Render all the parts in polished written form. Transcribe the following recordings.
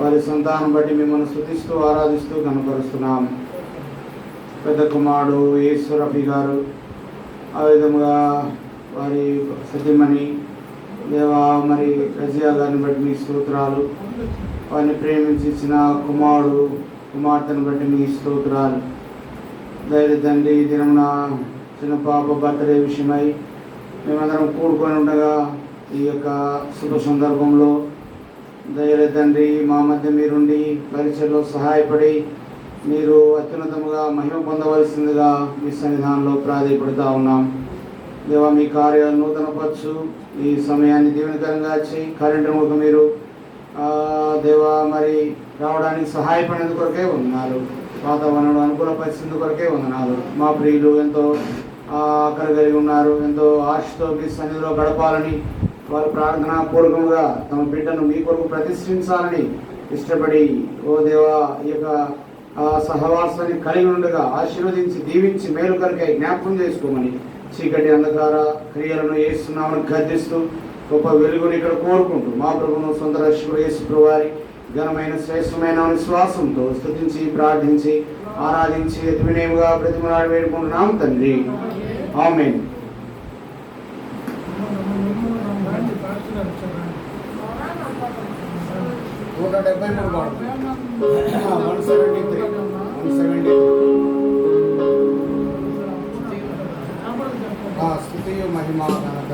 వారి సంతానం బట్టి మిమ్మల్ని స్తుతిస్తూ ఆరాధిస్తూ కనపరుస్తున్నాం. పెద్ద కుమారుడు యేసు రఫీ గారు, ఆ విధముగా వారి సతీమణి దేవా మరి రజియా గారిని బట్టి మీ స్తోత్రాలు. వారిని ప్రేమించిన కుమారుడు కుమార్తెను బట్టి మీ స్తోత్రాలు. దయచేసి తండ్రి, ఈ దినమున చిన్న పాప బర్త్డే విషయమై మేమందరం కూడుకొని ఉండగా ఈ యొక్క శుభ సందర్భంలో దయచేసి తండ్రి, మా మధ్య మీరుండి పరిచయలో సహాయపడి మీరు అత్యున్నతముగా మహిమ పొందవలసిందిగా మీ సన్నిధానంలో ప్రాధేయపడుతూ ఉన్నాం. దేవా, మీ కార్యాలు నూతనపరచు, ఈ సమయాన్ని దీవెనకరంగా చేయి. కరెంటు ముఖం మీరు దేవా మరి రావడానికి సహాయపడినందు కొరకే ఉన్నారు. వాతావరణం అనుకూల పరిస్థితి కొరకే వందనాలు. మా ప్రియులు ఎంతో ఆకలి కలిగి ఉన్నారు, ఎంతో ఆశతో మీ సన్నిధిలో గడపాలని వారు ప్రార్థనా పూర్వకంగా తమ బిడ్డను మీ కొరకు ప్రతిష్ఠించాలని ఇష్టపడి ఓ దేవా ఈ యొక్క సహవాసాన్ని కలిగి ఉండగా ఆశీర్వదించి దీవించి మేలు కొరకై జ్ఞాపకం చేసుకోమని చీకటి అంధకార క్రియలను యేసునామమున గద్దిస్తూ గొప్ప వెలుగుని ఇక్కడ కోరుకుంటూ మా ప్రభువును సొంత రక్షకుడు యేసు వారి ఘనమైన శ్రేష్టమైన విశ్వాసంతో స్తుతించి ప్రార్థించి ఆరాధించి అతి వినయముగా ప్రతిమలాడి వేడుకుంటున్నాం తండ్రి. ఆమేన్. స్తుతియు మహిమ ఘనత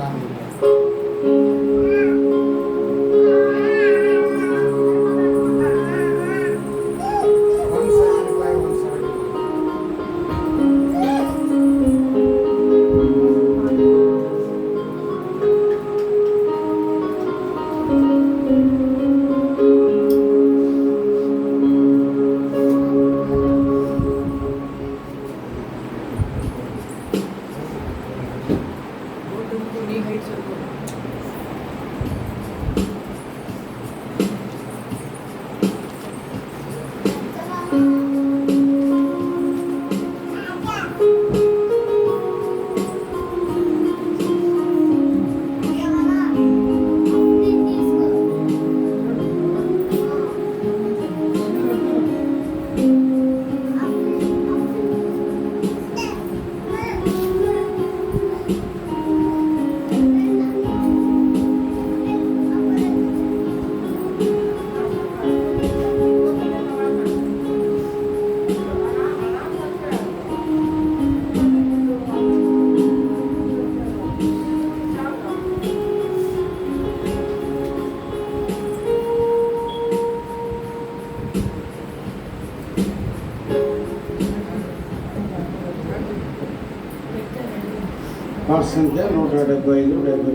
సంఖ్య 175.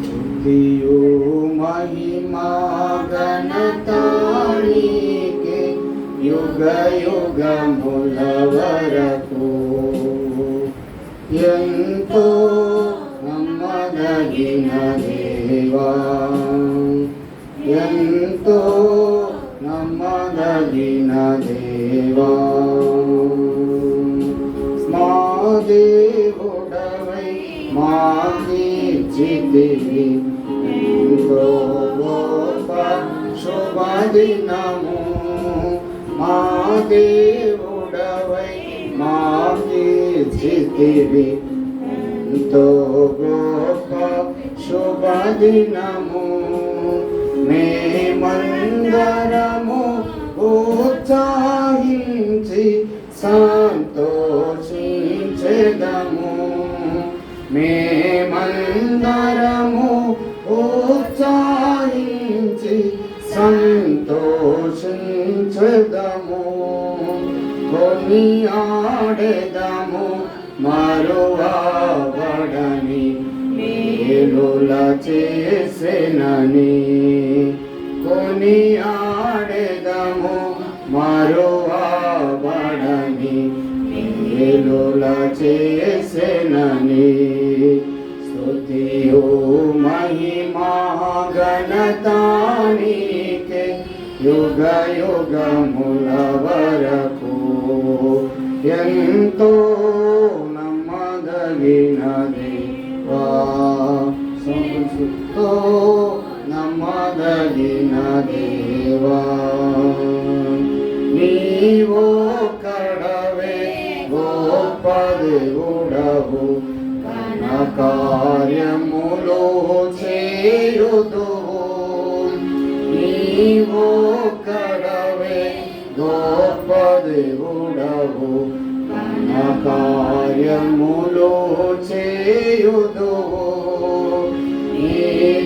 స్తుతియు మహిమా ఘనత నీకే యుగ యుగముల వరకు. ఎంతో నమ్మదగిన దేవా, ఎంతో నమ్మదగిన దేవా, దేవుడవై మాకిచ్చితివి ఎంతో గొప్ప శుభదినము. మా దేవుడవై మాకిచ్చితివి ఎంతో గొప్ప శుభదినము. మేమందరము ఉత్సాహించి సంతోషించెదము. మేమందరము ఉత్సాహించి సంతోషించెదము. కొనియాడెదము మరువబడని మేలుల చేసెనని. కొనియాడెదము మరువబడని మేలుల చేసెనని. స్తుతియు మహిమా ఘనత నీకే యుగ యుగముల వరకు. ఎంతో నమ్మదగిన దేవా.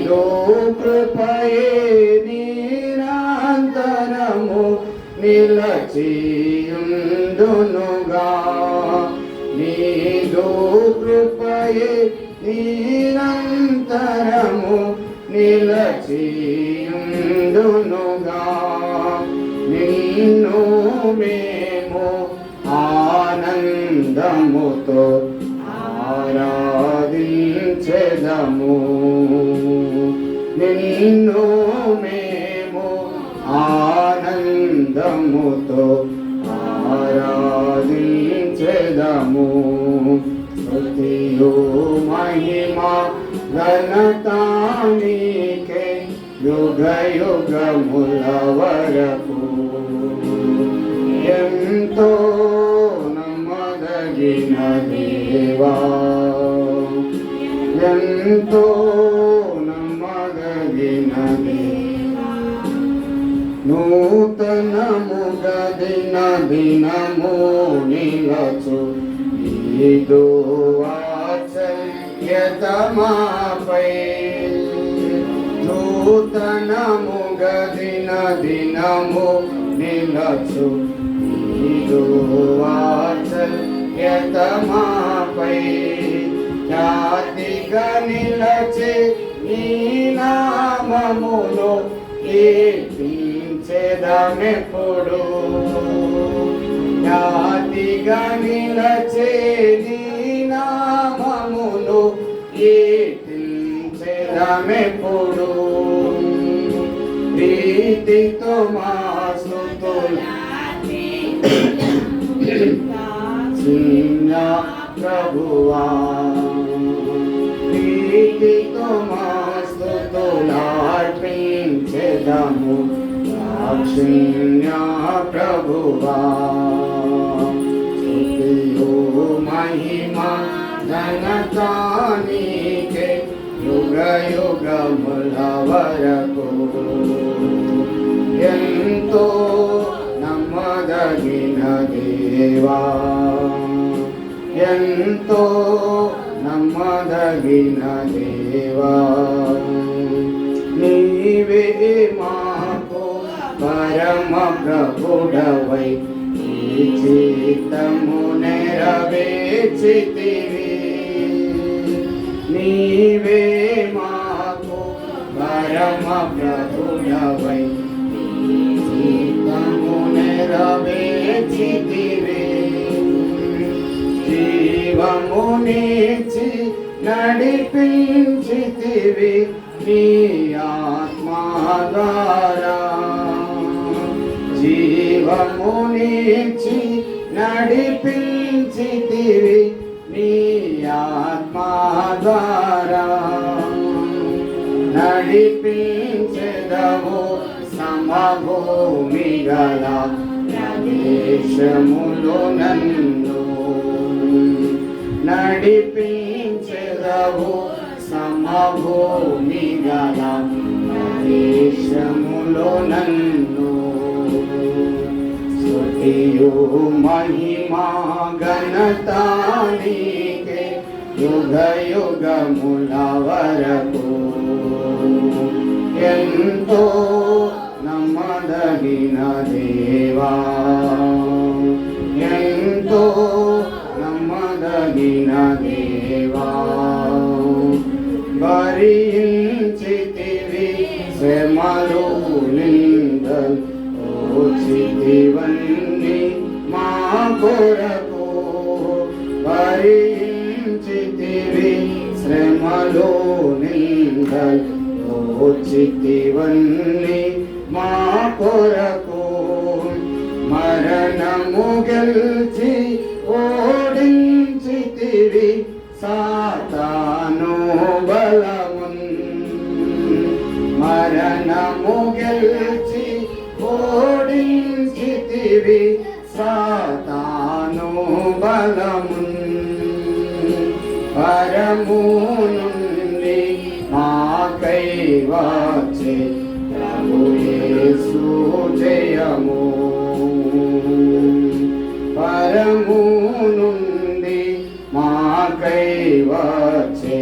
నీదు కృపయే నిరంతరము నిలచియుండునుగా నీదు కృపయే నిరంతరము నిలచియుండునుగా నిన్ను మేము ఆనందముతో ఆరాధించెదము నిన్ను మేము ఆనందముతో ఆరాధించెదము స్తుతియు మహిమా ఘనతా నీకే యుగ యుగముల వరకు ఎంతో నమ్మదగిన దేవా ఎంతో నమ్మదగిన దేవా నూతనముగా దిన దినము నిలచు నీదు వాత్సల్యతమాపై నూతనముగా దిన దినము నిలచు నీదు వాత్సల్యతమాపై ఖ్యాతిగా నిలచే నీ నామములో కీర్తించెదమెప్పుడు ఖ్యాతిగా నిలచే నీ నామములో కీర్తించెదమెప్పుడు ప్రీతితో మా స్తుతులు ప్రభువా ప్రీతితో మా స్తుతులార్పించెదము దాక్షిణ్య ప్రభువా స్తుతియు మహిమా ఘనతా నీకే యుగ యుగముల వరకు ఎంతో నమ్మదగిన దేవా ఎంతో నమ్మదగిన దేవా నీవే మాకు పరమ ప్రభుడవై ఈ చిత్తము నెరవేర్చితివి నీవే మాకు పరమ ప్రభుడవై ఈ చిత్తము నెరవేర్చితివి జీవమునిచి నడిపించితివి నీ ఆత్మా ద్వారా జీవమునిచి నడిపించితివి నీ ఆత్మా ద్వారా నడిపించెదవు సమభూమి గల ప్రదేశములో నన్ను నడిపించెదవు సమభూమి గల ప్రదేశములో నన్ను స్తుతియు మహిమా ఘనతా నీకే యుగ యుగముల వరకు ఎంతో నమ్మదగిన దేవా ఎంతో నమ్మదగిన దేవా భరించితివి శ్రమలు నిందలు ఓచితివన్నీ మా కొరకు భరించితివి శ్రమలు నిందలు ఓచితివన్నీ మా కొరకు మరణము గెలిచి ఓడించితివి సాతాను బలమున్ మరణము గెలిచి ఓడించితివి సాతాను బలమున్ పరము నుండి మాకై వచ్చే ప్రభు యేసు జయము పరము నుండి మాకై వచ్చే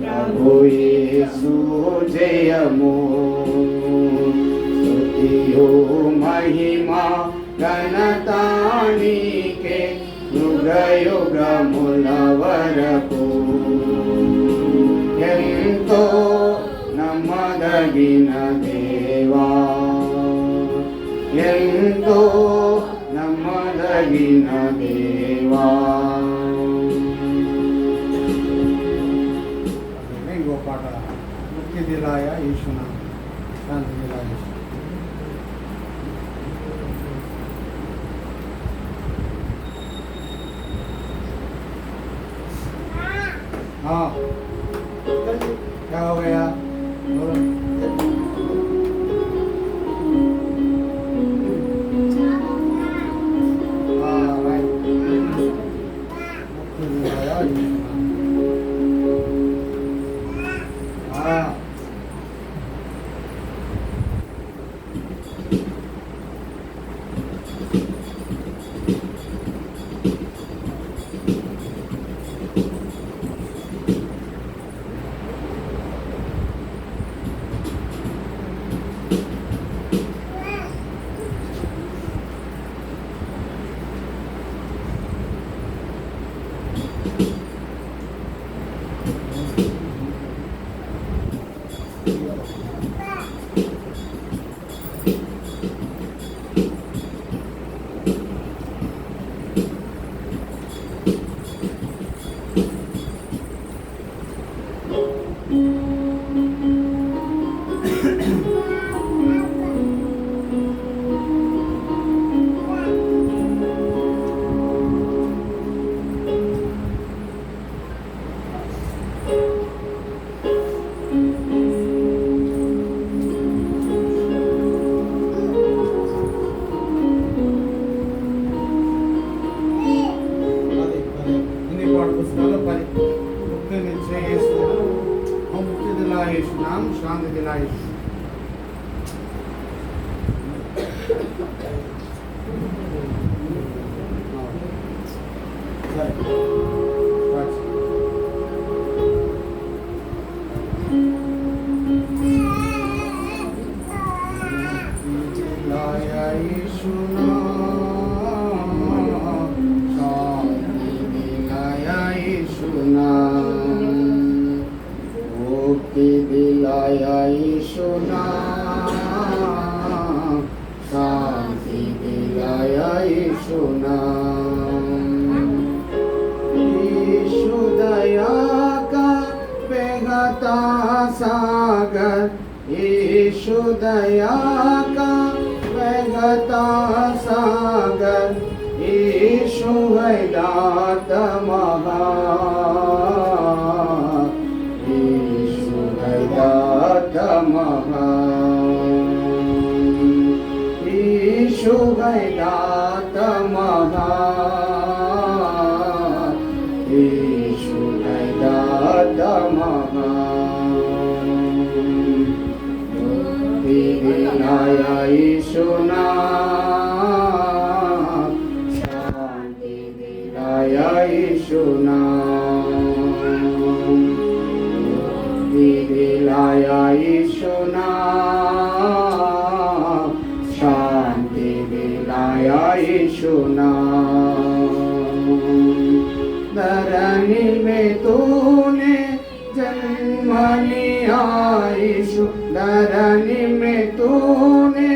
ప్రభు యేసు జయము స్తుతియు మహిమా ఘనతా నీకే యుగ యుగముల వరకు ఎంతో నమ్మదగిన దేవా ఎంతో నమ్మదగిన దేవా. ఇంకో పాట ముక్తి దిలాయ ఈశ్వన శాంతి దిలాయ क्या हो गया नाम शांति दिलाए. दिलाया यीशु नाम शांति दिलाया यीशु नाम यीशु दया का बहता सागर यीशु दया का बहता सागर यीशु है दाता महान दाता महान यीशु है दाता महान यीशु है दाता महान दिलाया यीशु नाम शांति दिलाया यीशु नाम दिलाया यीशु नाम शांति दिलाया यीशु नाम धरनी में तूने जन्म लिया यीशु धरनी में तूने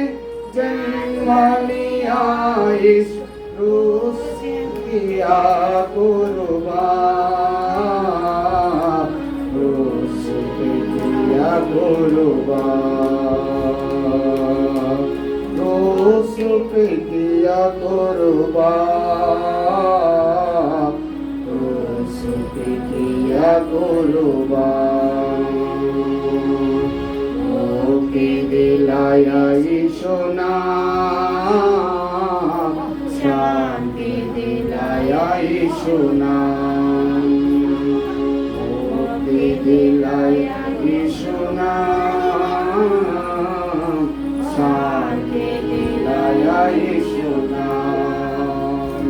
जन्म लिया यीशु क्रूस किया कुर्बान क्रूस किया कुर्बान क्रूस पे किया कुर्बान क्रूस पे किया कुर्बान ओके दिलाया यीशु नाम शांति दिलाया यीशु नाम ओके दिलाया यीशु नाम शांति दिलाया यीशु नाम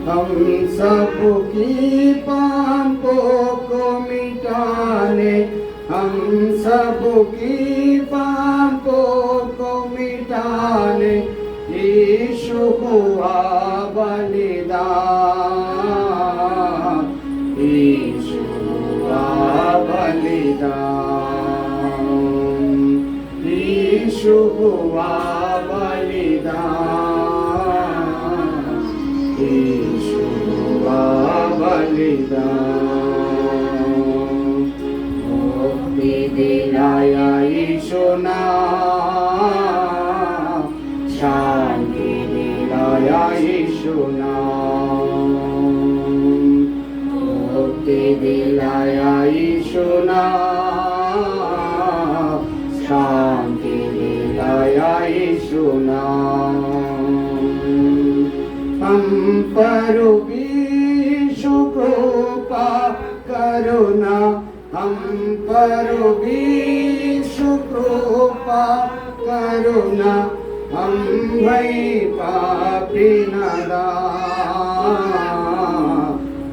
हम सब की पापों को मिटाने हम सबकी पापों को मिटाने यीशु हुआ बलिदान, यीशु हुआ बलिदान, यीशु हुआ बलिदान, यीशु हुआ बलिदान। मुक्ति दिलाया यीशु ने, शांति दिलाया यीशु ने, मुक्ति दिलाया यीशु ने, शांति दिलाया यीशु ने। हम पर यीशु कृपा करुणा, हम पर यीशु कृपा करुणा, हम भई पापी नादान,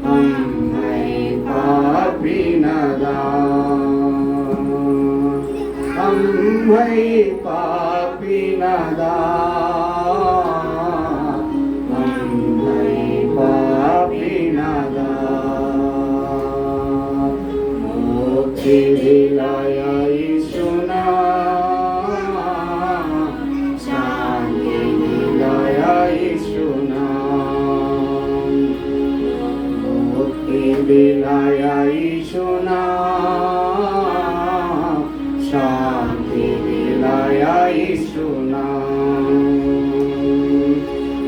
हम भई पापी नादान, हम भई पापी नादान, हम भई पापी नादान। मुक्ति दिलाया यीशु ने, शांति दिलाया यीशु ने, मुक्ति दिलाया यीशु ने, शांति दिलाया यीशु ने।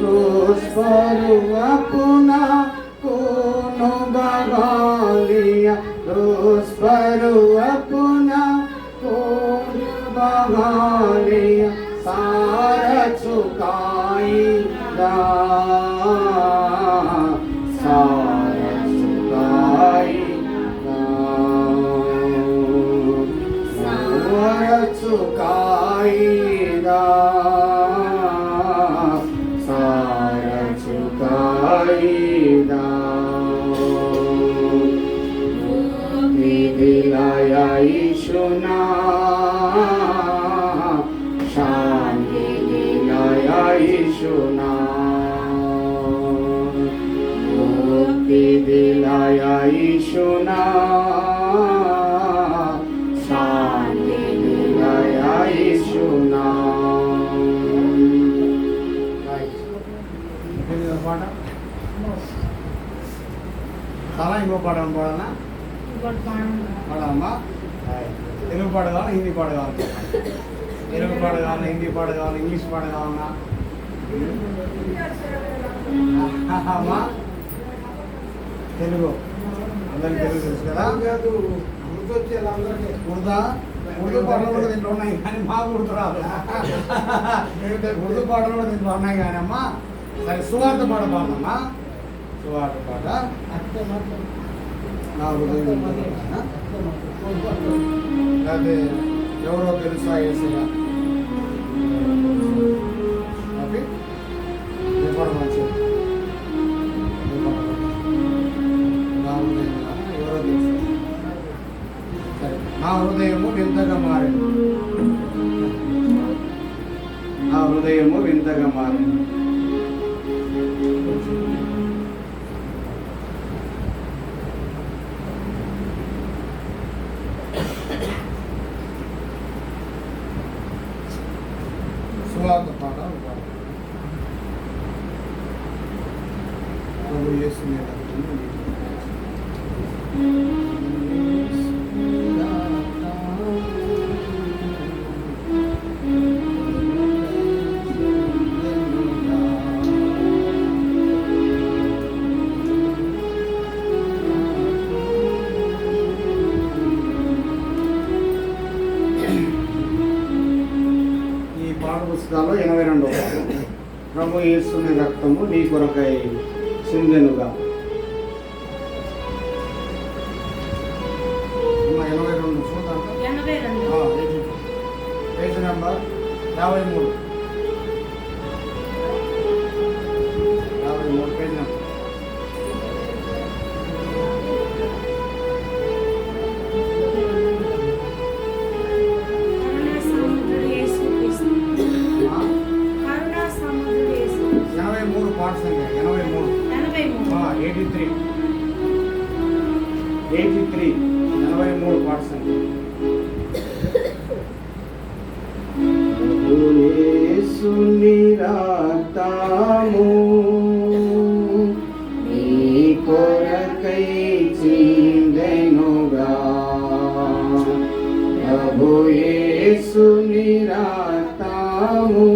क्रूस पर अपना खून बहा लिया, क्रूस पर अपना खून बहा लिया, सारा चुकाएगा, सारा चुकाएगा, सारा चुकाएगा, सारा चुकाएगा। मुक्ति दिलाया यीशु ने, शांति दिलाया यीशु ने, मुक्ति दिलाया यीशु ने, शांति दिलाया यीशु ने। చాలా ఇంకో పాట పాడాలా పాడాలమ్మా? తెలుగు పాట కావాలా, హిందీ పాట కావాలి? తెలుగు పాట కావాలా, హిందీ పాట కావాలా, ఇంగ్లీష్ పాట కావాలా అమ్మా? తెలుగు అందరికి తెలుగు తెలుసు కదా? ఉర్దా ఉర్దూ పాటలు కూడా దీంట్లో ఉన్నాయి కానీ మాకు గుర్తు రాదు. ఉర్దూ పాటలు కూడా దీంట్లో ఉన్నాయి కానీ అమ్మా. సరే, సువార్త పాట పాడమ్మా. సువార్త పాట నా హృదయం అదే ఎవరో తెలుసా ఏసయ్య అవి మంచి నా హృదయం ఎవరో తెలుసా. సరే, నా హృదయము వింతగా మారింది, నా హృదయము వింతగా మారింది. సువార్త పాట ప్రభు యేసు పుస్తకాల్లో 82వ ప్రభు యేసుని రక్తము నీ కొరకై సిందెనుగా. 82 చూద్దాం. Page number 53. 53 page number. ప్రభు యేసుని రక్తము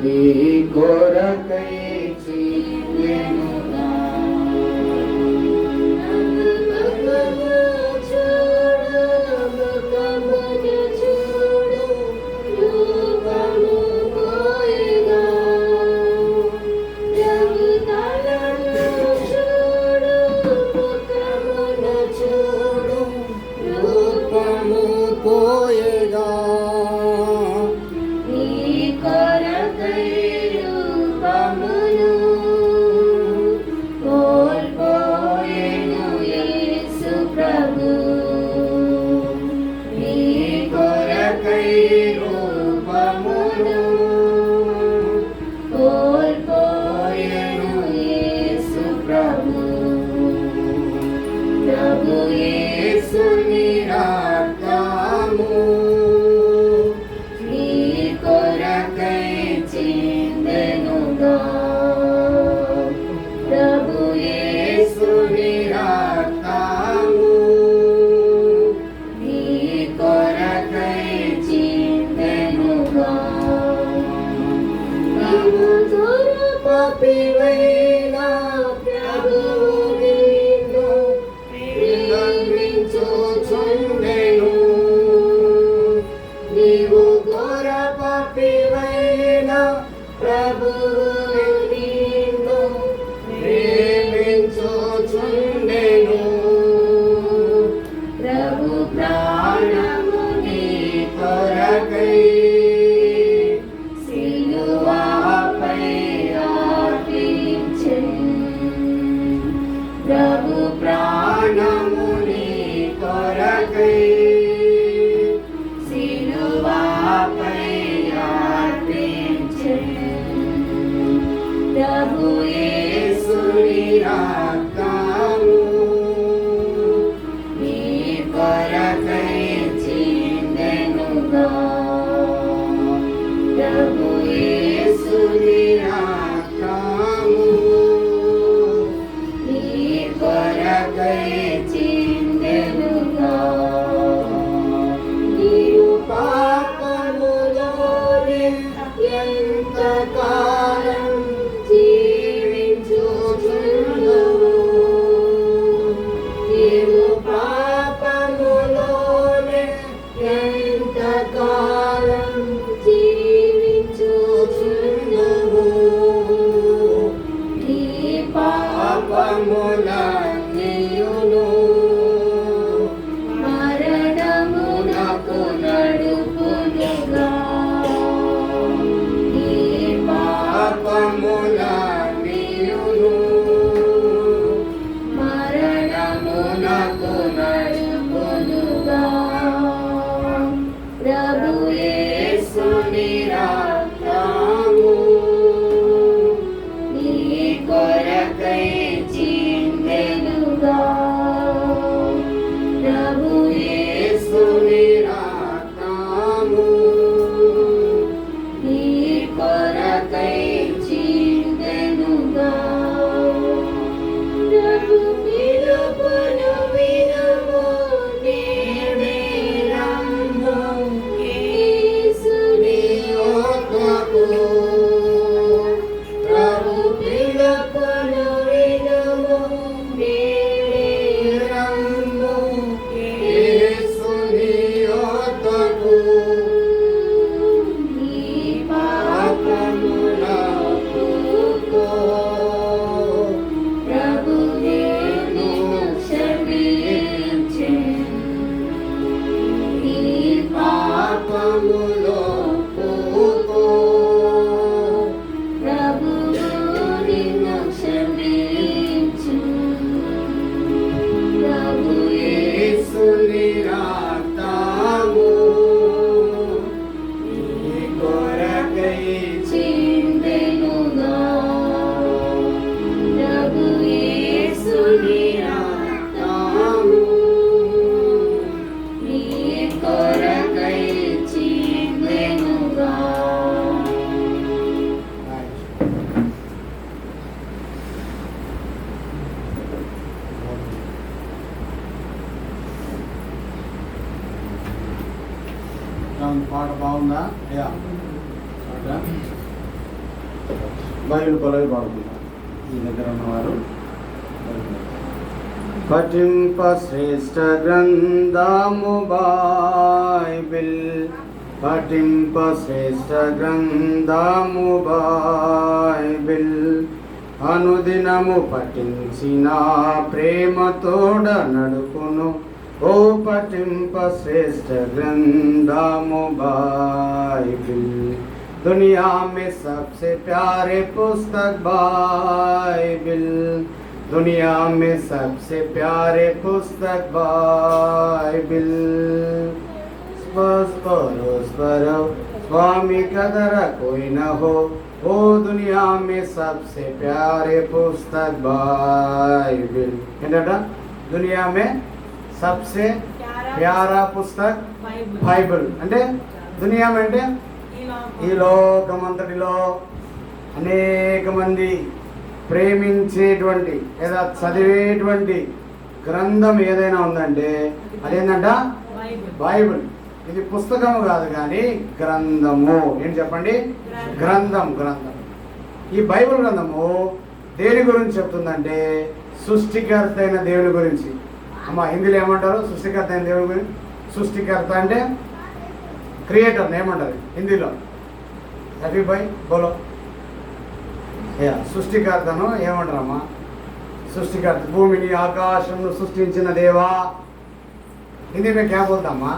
నీ కొరకై చిందెనుగా. పాపములోని ఎట్లా ఉంది పాట బాగుందా? అయ్యా బైబిల్ పలవి పాడుకుంటా ఈ దగ్గర ఉన్నవారు. పఠింప శ్రేష్ఠ గ్రంథము బైబిల్, పఠింప శ్రేష్ఠ గ్రంథము బైబిల్, అనుదినము పఠించిన ప్రేమతోడ నడుపును ఓ పఠింప శ్రేష్ఠ గ్రంథము బైబిల్. दुनिया में सबसे प्यारे पुस्तक बाइबिल, दुनिया में सबसे प्यारे पुस्तक बाइबिल. परोस परो स्वामी कदर कोई न हो, वो दुनिया में सबसे प्यारे पुस्तक बाइबिल. ఏంటంట? दुनिया में सबसे प्यारा पुस्तक బైబిల్ అంటే దునియా అంటే ఈ లోకమంతటిలో అనేక మంది ప్రేమించేటువంటి లేదా చదివేటువంటి గ్రంథం ఏదైనా ఉందంటే అదేంటంట బైబిల్. ఇది పుస్తకము కాదు కానీ గ్రంథము. ఏంటి చెప్పండి? గ్రంథం. గ్రంథం. ఈ బైబిల్ గ్రంథము దేని గురించి చెప్తుందంటే సృష్టికర్త అయిన దేవుని గురించి. అమ్మ హిందీలో ఏమంటారు? సృష్టికర్త అయిన దేవుని గురించి. సృష్టికర్త అంటే క్రియేటర్ ఏమంటారు హిందీలో? రఫీ భాయ్ బోలో. సృష్టికర్తను ఏమంటారమ్మా? సృష్టికర్త. భూమిని ఆకాశంను సృష్టించిన దేవా. హిందీ మేము క్యా బోల్తామా?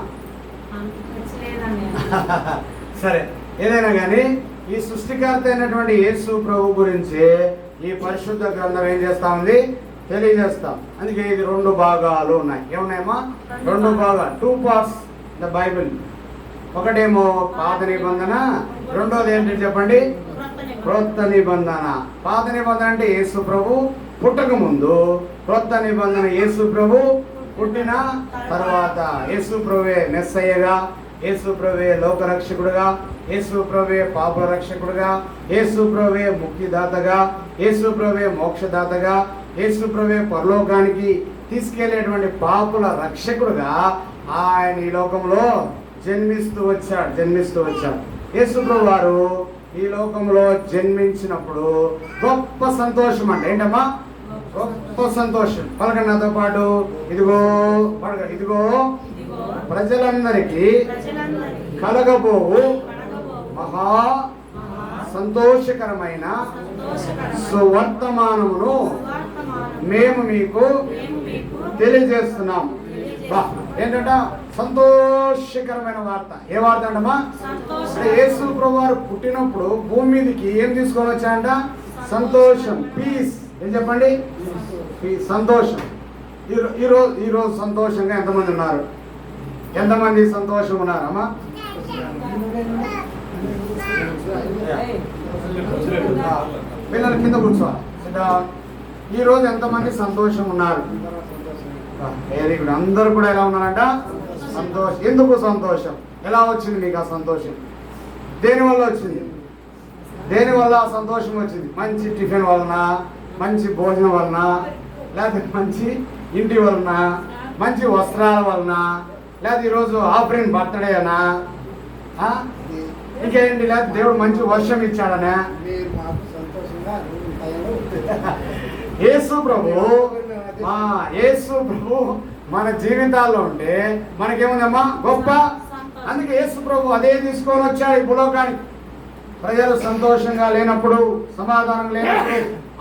సరే, ఏదైనా కానీ ఈ సృష్టికర్త అయినటువంటి యేసు ప్రభు గురించి ఈ పరిశుద్ధ గ్రంథం ఏం చేస్తా ఉంది? తెలియజేస్తాం. అందుకే ఇది 2 భాగాలు ఉన్నాయి. ఏమున్నాయమ్మా? 2 భాగాలు, 2 పార్ట్స్ ద బైబిల్. ఒకటేమో పాత నిబంధన, రెండోది ఏంటంటే చెప్పండి? క్రొత్త నిబంధన. పాత నిబంధన అంటే యేసు ప్రభు పుట్టక ముందు, క్రొత్త నిబంధన యేసు ప్రభు పుట్టిన తర్వాత. యేసు ప్రభువే మెస్సయ్యగా, యేసు ప్రభువే లోకరక్షకుడుగా, యేసు ప్రభువే పాప రక్షకుడుగా, యేసు ప్రభువే ముక్తిదాతగా, యేసు ప్రభువే మోక్షదాతగా, యేసు ప్రభువే పరలోకానికి తీసుకెళ్లేటువంటి పాపుల రక్షకుడుగా ఆయన ఈ లోకంలో జన్మిస్తూ వచ్చాడు. యేసు ప్రభు వారు ఈ లోకంలో జన్మించినప్పుడు గొప్ప సంతోషం అండి. ఏంటమ్మా? గొప్ప సంతోషం. పలకండి నాతో పాటు. ఇదిగో ప్రజలందరికీ కలగబోవు మహా సంతోషకరమైన సువర్తమానమును మేము మీకు తెలియజేస్తున్నాం. ఏంటంట? సంతోషకరమైన వార్త. ఏ వార్త అంటమ్మా? యేసు ప్రభు వారు పుట్టినప్పుడు భూమి మీదకి ఏం తీసుకొని వచ్చాయంట? సంతోషం, పీస్. ఏం చెప్పండి? సంతోషం. ఈరోజు సంతోషంగా ఎంతమంది ఉన్నారు? ఎంతమంది సంతోషం ఉన్నారమ్మా? పిల్లలు కింద కూర్చోవాలి. ఈరోజు ఎంతమంది సంతోషం ఉన్నారు? Very good. అందరూ కూడా ఎలా ఉన్నారంట? సంతోషం. ఎందుకు సంతోషం? ఎలా వచ్చింది మీకు ఆ సంతోషం? దేనివల్ల వచ్చింది? దేనివల్ల ఆ సంతోషం వచ్చింది? మంచి టిఫిన్ వలన, మంచి భోజనం వలన, లేకపోతే మంచి ఇంటి వలన, మంచి వస్త్రాల వలన, లేకపోతే ఈరోజు ఆఫ్రిన్ బర్త్డే అనా, ఇంకేంటి, లేకపోతే దేవుడు మంచి వర్షం ఇచ్చాడనా? యేసు ప్రభు మన జీవితాల్లో ఉంటే మనకేముందమ్మా? గొప్ప. అందుకే యేసు ప్రభు అదే తీసుకొని వచ్చాడు ఈ భూలోకానికి. ప్రజలు సంతోషంగా లేనప్పుడు, సమాధానం లేనప్పుడు,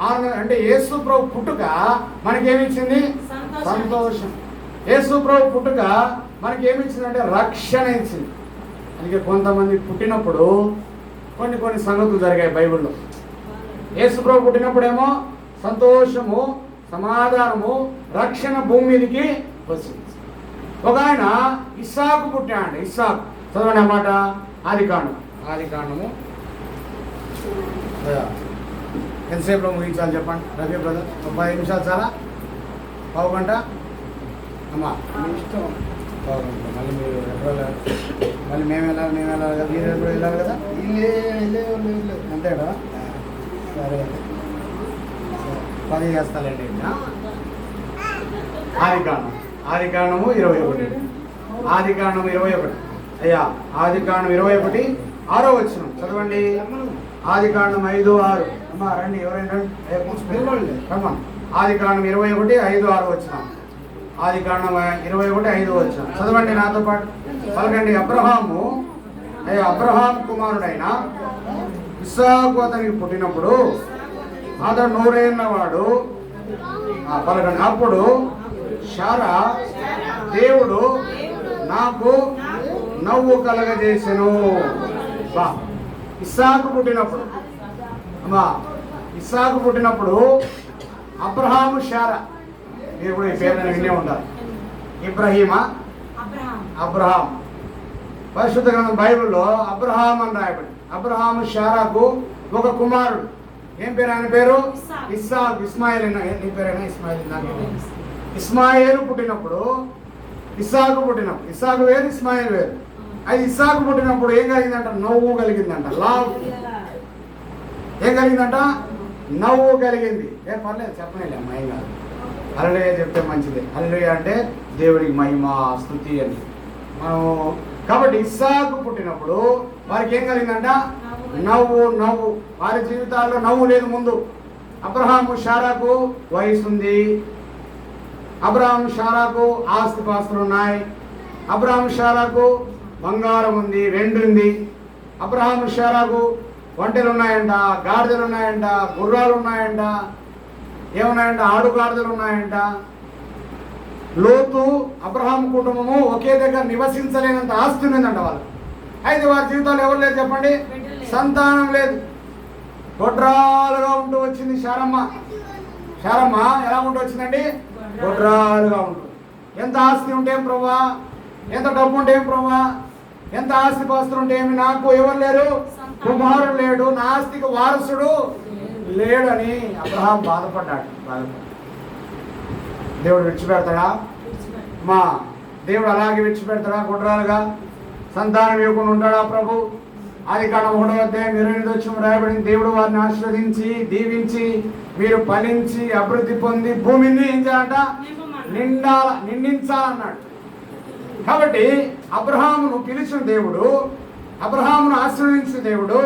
ఆనందం అంటే యేసు ప్రభు పుట్టుక మనకేమిచ్చింది? సంతోషం. యేసు ప్రభు పుట్టుక మనకేమిచ్చిందంటే రక్షణ ఇచ్చింది. అందుకే కొంతమంది పుట్టినప్పుడు కొన్ని సంగతులు జరిగాయి బైబిల్లో. యేసు ప్రభు పుట్టినప్పుడేమో సంతోషము, సమాధానము, రక్షణ భూమి మీదకి వచ్చింది. ఒక ఆయన ఇస్సాకు పుట్టాడు. ఇస్సాకు చదవండి అన్నమాట. ఆదికాండము ఎంతసేపులో ముగించాలి చెప్పండి రవి బ్రదర్? 30 నిమిషాలు చాలా? పావు గంట అమ్మా ఇష్టం. పావు గంట. మళ్ళీ మీరు మళ్ళీ మేము వెళ్ళాలి కదా, మీరు ఎప్పుడు వెళ్ళాలి కదా? అంతే కదా? సరే 10 చేస్తానండి. ఆదికాండము 21. అయ్యా ఆదికాండం 21:6 చదవండి. ఆదికాండం 5:6. అమ్మా రండి, ఎవరైనా రమ్మా. ఆదికాండం 21:5-6. ఆదికాండం 21:5 చదవండి నాతో పాటు పలకండి. అబ్రహాము అబ్రహాం కుమారుడైన ఇస్సాకు అతనికి పుట్టినప్పుడు అతడు 100 ఏళ్ళవాడు. పలకండి. అప్పుడు శారా దేవుడు నాకు నవ్వు కలగజేసెను. ఇస్సాకు పుట్టినప్పుడు ఇస్సాకు పుట్టినప్పుడు అబ్రహాము శారా, మీరు కూడా ఈ పేర్లను వినే ఉంటారు. ఇబ్రహీమా అబ్రహాం. పరిశుద్ధ గ్రంథం బైబిల్లో అబ్రహాం అని రాయబడి. అబ్రహాము శారాకు ఒక కుమారుడు. ఏం పేరు ఆయన పేరు? ఇస్సాకు. ఇస్మాయిల్. నీ పేరైనా ఇస్మాయిల్? ఇస్మాయిల్ పుట్టినప్పుడు ఇస్సాకు పుట్టినప్పుడు, ఇస్సాకు వేరు ఇస్మాయిల్ వేరు. అది ఇస్సాకు పుట్టినప్పుడు ఏం కలిగిందంట? నవ్వు కలిగిందంట. లావ్ ఏం కలిగిందంట? నవ్వు కలిగింది. ఏం పర్లేదు, చెప్పలేదు మహిమ కాదు. హల్లెలూయా చెప్తే మంచిదే. హల్లెలూయా అంటే దేవుడికి మహిమ, స్తుతి అని మనం. కాబట్టి ఇస్సాకు పుట్టినప్పుడు వారికి ఏం కలిగిందంట? నవ్వు. నవ్వు. వారి జీవితాల్లో నవ్వు లేదు ముందు. అబ్రహాము శారాకు వయసు ఉంది. అబ్రహాము శారాకు ఆస్తిపాస్తులు ఉన్నాయి. అబ్రహాము శారాకు బంగారం ఉంది, వెండి ఉంది. అబ్రహాము శారాకు ఒంటెలు ఉన్నాయంట, గాడిదలు ఉన్నాయంట, గుర్రాలు ఉన్నాయంట, ఏమున్నాయంట? ఆడుగాడిదలు ఉన్నాయంట. లోతు అబ్రహాం కుటుంబము ఒకే దగ్గర నివసించలేనంత ఆస్తి ఉందంట వాళ్ళు. అయితే వారి జీవితాలు ఎవరు లేదు చెప్పండి? సంతానం లేదు. గొడ్రాలుగా ఉంటూ వచ్చింది శారమ్మ. శారమ్మ ఎలా ఉంటూ వచ్చిందండి? గొడ్రాలుగా ఉంటుంది. ఎంత ఆస్తి ఉంటే ఏం ప్రభువా, ఎంత డబ్బు ఉంటే ఏం ప్రభువా, ఎంత ఆస్తి పాస్తులు ఉంటే ఏమి, నాకు ఎవరు లేరు, కుమారుడు లేడు, నా ఆస్తికి వారసుడు లేడని అబ్రహాం బాధపడ్డాడు. దేవుడు విడిచిపెడతాడా? మా దేవుడు అలాగే విడిచిపెడతాడా? గొడ్రాలుగా సంతానం ఇవ్వకుండా ఉంటాడా ప్రభు? ఆదికాండం 1:28 రాయబడింది. దేవుడు వారిని ఆశీర్వదించి దీవించి మీరు ఫలించి అభివృద్ధి పొంది భూమిని ఏం చేయాలంట? నిండించాలన్నాడు. కాబట్టి అబ్రహామును పిలిచిన దేవుడు, అబ్రహామును ఆశీర్వదించిన దేవుడు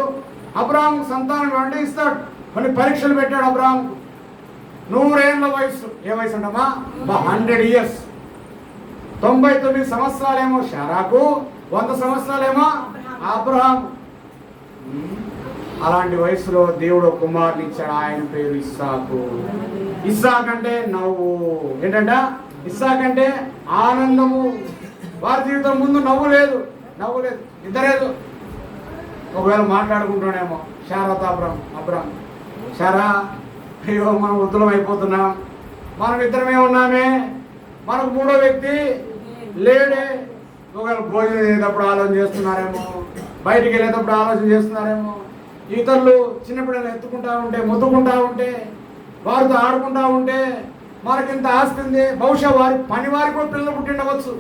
అబ్రహాముకు సంతానం అంటే ఇస్తాడు. కొన్ని పరీక్షలు పెట్టాడు అబ్రహాముకు. 100 ఏళ్ళ వయసు. ఏ వయసు అంటమ్మా? 100 years. 99 సంవత్సరాలేమో శారాకు, 100 సంవత్సరాలేమో అబ్రహాము. అలాంటి వయసులో దేవుడు కుమారుని ఇచ్చాడు. ఆయన పేరు ఇస్సాకు. ఇస్సాక్ అంటే నవ్వు. ఏంటంట? ఇస్సాక్ అంటే ఆనందము. వారి జీవితం ముందు నవ్వు లేదు, నవ్వు లేదు. ఇద్దరేదు. ఒకవేళ మాట్లాడుకుంటాడేమో శారాతో అబ్రహాం. శారా, అయ్యో మనం వృద్ధులం అయిపోతున్నాం, మనం ఇద్దరమే ఉన్నామే, మనకు మూడో వ్యక్తి లేడే. ఒకవేళ భోజనం చేసేటప్పుడు ఆలోచన చేస్తున్నారేమో, బయటికి వెళ్ళేటప్పుడు ఆలోచన చేస్తున్నారేమో, ఇతరులు చిన్నపిల్లలు ఎత్తుకుంటా ఉంటే, మొత్తుకుంటా ఉంటే, వారితో ఆడుకుంటా ఉంటే మనకింత ఆస్తి ఉంది. బహుశా వారి పని వారికి కూడా పిల్లలు పుట్టిండవచ్చు.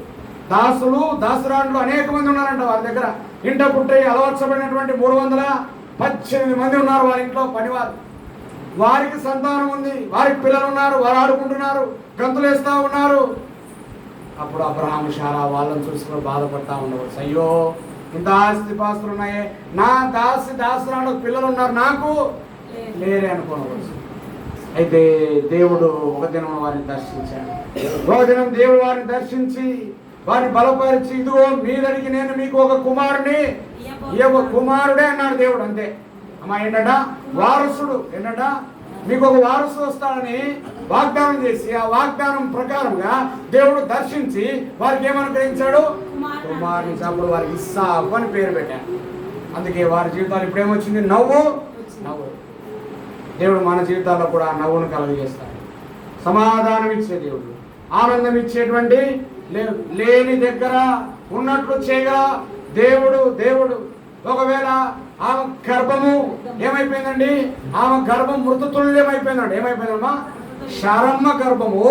దాసులు దాసురాండ్లు అనేక మంది ఉన్నారంట వారి దగ్గర. ఇంట పుట్టి అలవర్చబడినటువంటి 318 మంది ఉన్నారు వారి ఇంట్లో పనివారు. వారికి సంతానం ఉంది, వారికి పిల్లలు ఉన్నారు, వారు ఆడుకుంటున్నారు, గంతులు వేస్తూ ఉన్నారు. అప్పుడు అబ్రహాము శారా వాళ్ళని చూసుకుని బాధపడతా ఉండవచ్చు. అయ్యో ఇంత ఆస్తి పాస్తులు ఉన్నాయే, నా దాసురాండ్లకు పిల్లలు ఉన్నారు, నాకు లేరే అనుకోవచ్చు. అయితే దేవుడు ఒక దినం వారిని దర్శించాడు. ఒక దినం దేవుడు వారిని దర్శించి వారిని బలపరిచి, ఇదిగో మీదడికి నేను మీకు ఒక కుమారుడే అన్నాడు దేవుడు. అంతే అమ్మా. ఏంటంట? వారసుడు. ఏంటంట? మీకు ఒక వారసు వస్తాడని వాగ్దానం చేసి, ఆ వాగ్దానం ప్రకారంగా దేవుడు దర్శించి వారికి ఏమనుగ్రహించాడు? కుమారుని. అప్పుడు వారికి ఇస్సాకు అని పేరు పెట్టాడు. అందుకే వారి జీవితాలు ఇప్పుడేమొచ్చింది? నవ్వు. దేవుడు మన జీవితాల్లో కూడా నవ్వును కలుగజేస్తాడు. సమాధానం ఇచ్చే దేవుడు, ఆనందం ఇచ్చేటువంటి లేని దగ్గర ఉన్నట్లు చేయగా దేవుడు. ఒకవేళ ఆమె గర్భము ఏమైపోయిందండి? ఆమె గర్భం మృతతుల్యమైపోయిందండి. ఏమైపోయిందమ్మా? శారమ్మ గర్భము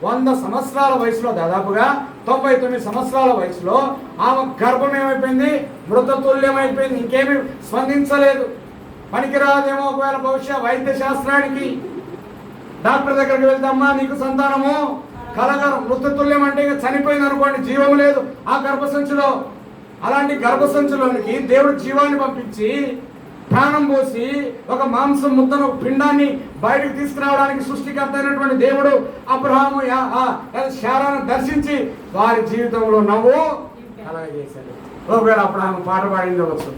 100 సంవత్సరాల వయసులో, దాదాపుగా 99 సంవత్సరాల వయసులో ఆమె గర్భం ఏమైపోయింది? మృతతుల్యమైపోయింది. ఇంకేమీ స్పందించలేదు. పనికిరాదేమో ఒకవేళ బహుశా వైద్య శాస్త్రానికి. డాక్టర్ దగ్గరికి వెళ్తామ్మా నీకు సంతానము కలగరు. మృతతుల్యం అంటే ఇక చనిపోయింది అనుకోండి, జీవం లేదు ఆ గర్భసంచిలో. అలాంటి గర్భసంచులోనికి దేవుడు జీవాన్ని పంపించి ప్రాణం పోసి ఒక మాంసం ముద్దను, ఒక పిండాన్ని బయటకు తీసుకురావడానికి సృష్టికర్త అయినటువంటి దేవుడు అబ్రహాము శారాను దర్శించి వారి జీవితంలో నవ్వు కలగజేశాడు. ఒకవేళ అబ్రహాము పాట పాడించవచ్చు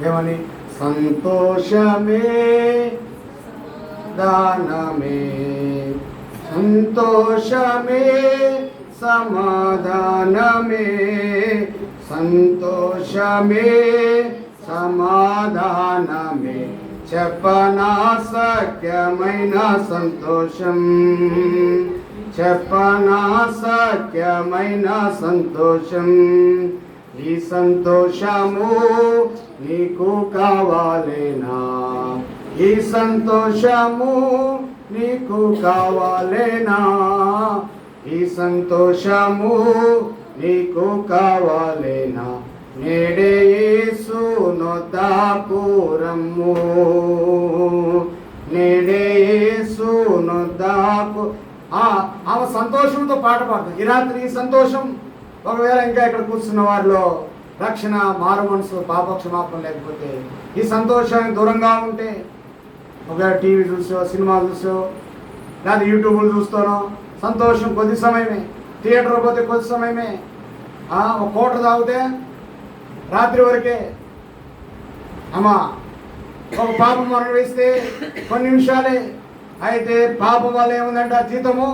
ఏమని? సంతోషమే దానమే, సంతోషమే సమాధానమే, సంతోషమే సమాధానమే, చెప్పనా సఖ్యమైన సంతోషం, చెప్పనా సఖ్యమైన సంతోషం. ఈ సంతోషము నీకు కావాలేనా? ఈ సంతోషము నీకు కావాలేనా? ఈ సంతోషము నీకు కావాలేనా? నేడే యేసును దాపురము, నేడే యేసును దాపు. ఆమె సంతోషంతో పాట పాడుతుంది. ఈ రాత్రి ఈ సంతోషం, ఒకవేళ ఇంకా ఇక్కడ కూర్చున్న వారిలో రక్షణ, మారు మనసు, పాపక్షమాపణ లేకపోతే, ఈ సంతోషానికి దూరంగా ఉంటే, ఒకవేళ టీవీ చూసో, సినిమా చూసో, లేదా యూట్యూబ్లు చూస్తానో, సంతోషం కొద్ది సమయమే. థియేటర్ పోతే కొద్ది సమయమే. ఒక కోట తాగితే రాత్రి వరకే. అమ్మా, ఒక పాపం మనం వేస్తే కొన్ని నిమిషాలే. అయితే పాపం వల్ల ఏముందంట? జీతము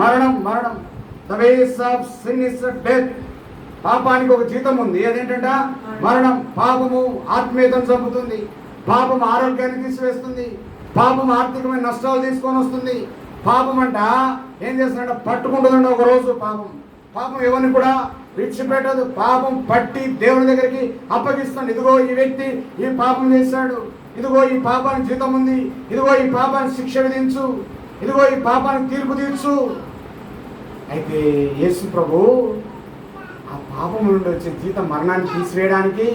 మరణం. మరణం. The ways of sin is death. పాపానికి ఒక జీతం ఉంది, అదేంటంట? మరణం. పాపము ఆత్మీయతను చంపుతుంది, పాపం ఆరోగ్యాన్ని తీసివేస్తుంది, పాపం ఆర్థికమైన నష్టాలు తీసుకొని వస్తుంది. పాపం అంట ఏం చేస్తుందంట? పట్టుకుంటుందంట ఒక రోజు. పాపం ఎవరిని కూడా విడిచిపెట్టదు. పాపం పట్టి దేవుని దగ్గరికి అప్పగిస్తుంది. ఇదిగో ఈ వ్యక్తి ఈ పాపం చేశాడు, ఇదిగో ఈ పాపానికి జీతం ఉంది, ఇదిగో ఈ పాపానికి శిక్ష విధించు, ఇదిగో ఈ పాపానికి తీర్పు తీర్చు. అయితే యేసు ప్రభు ఆ పాపం నుండి వచ్చే జీతం మరణాన్ని తీసివేయడానికి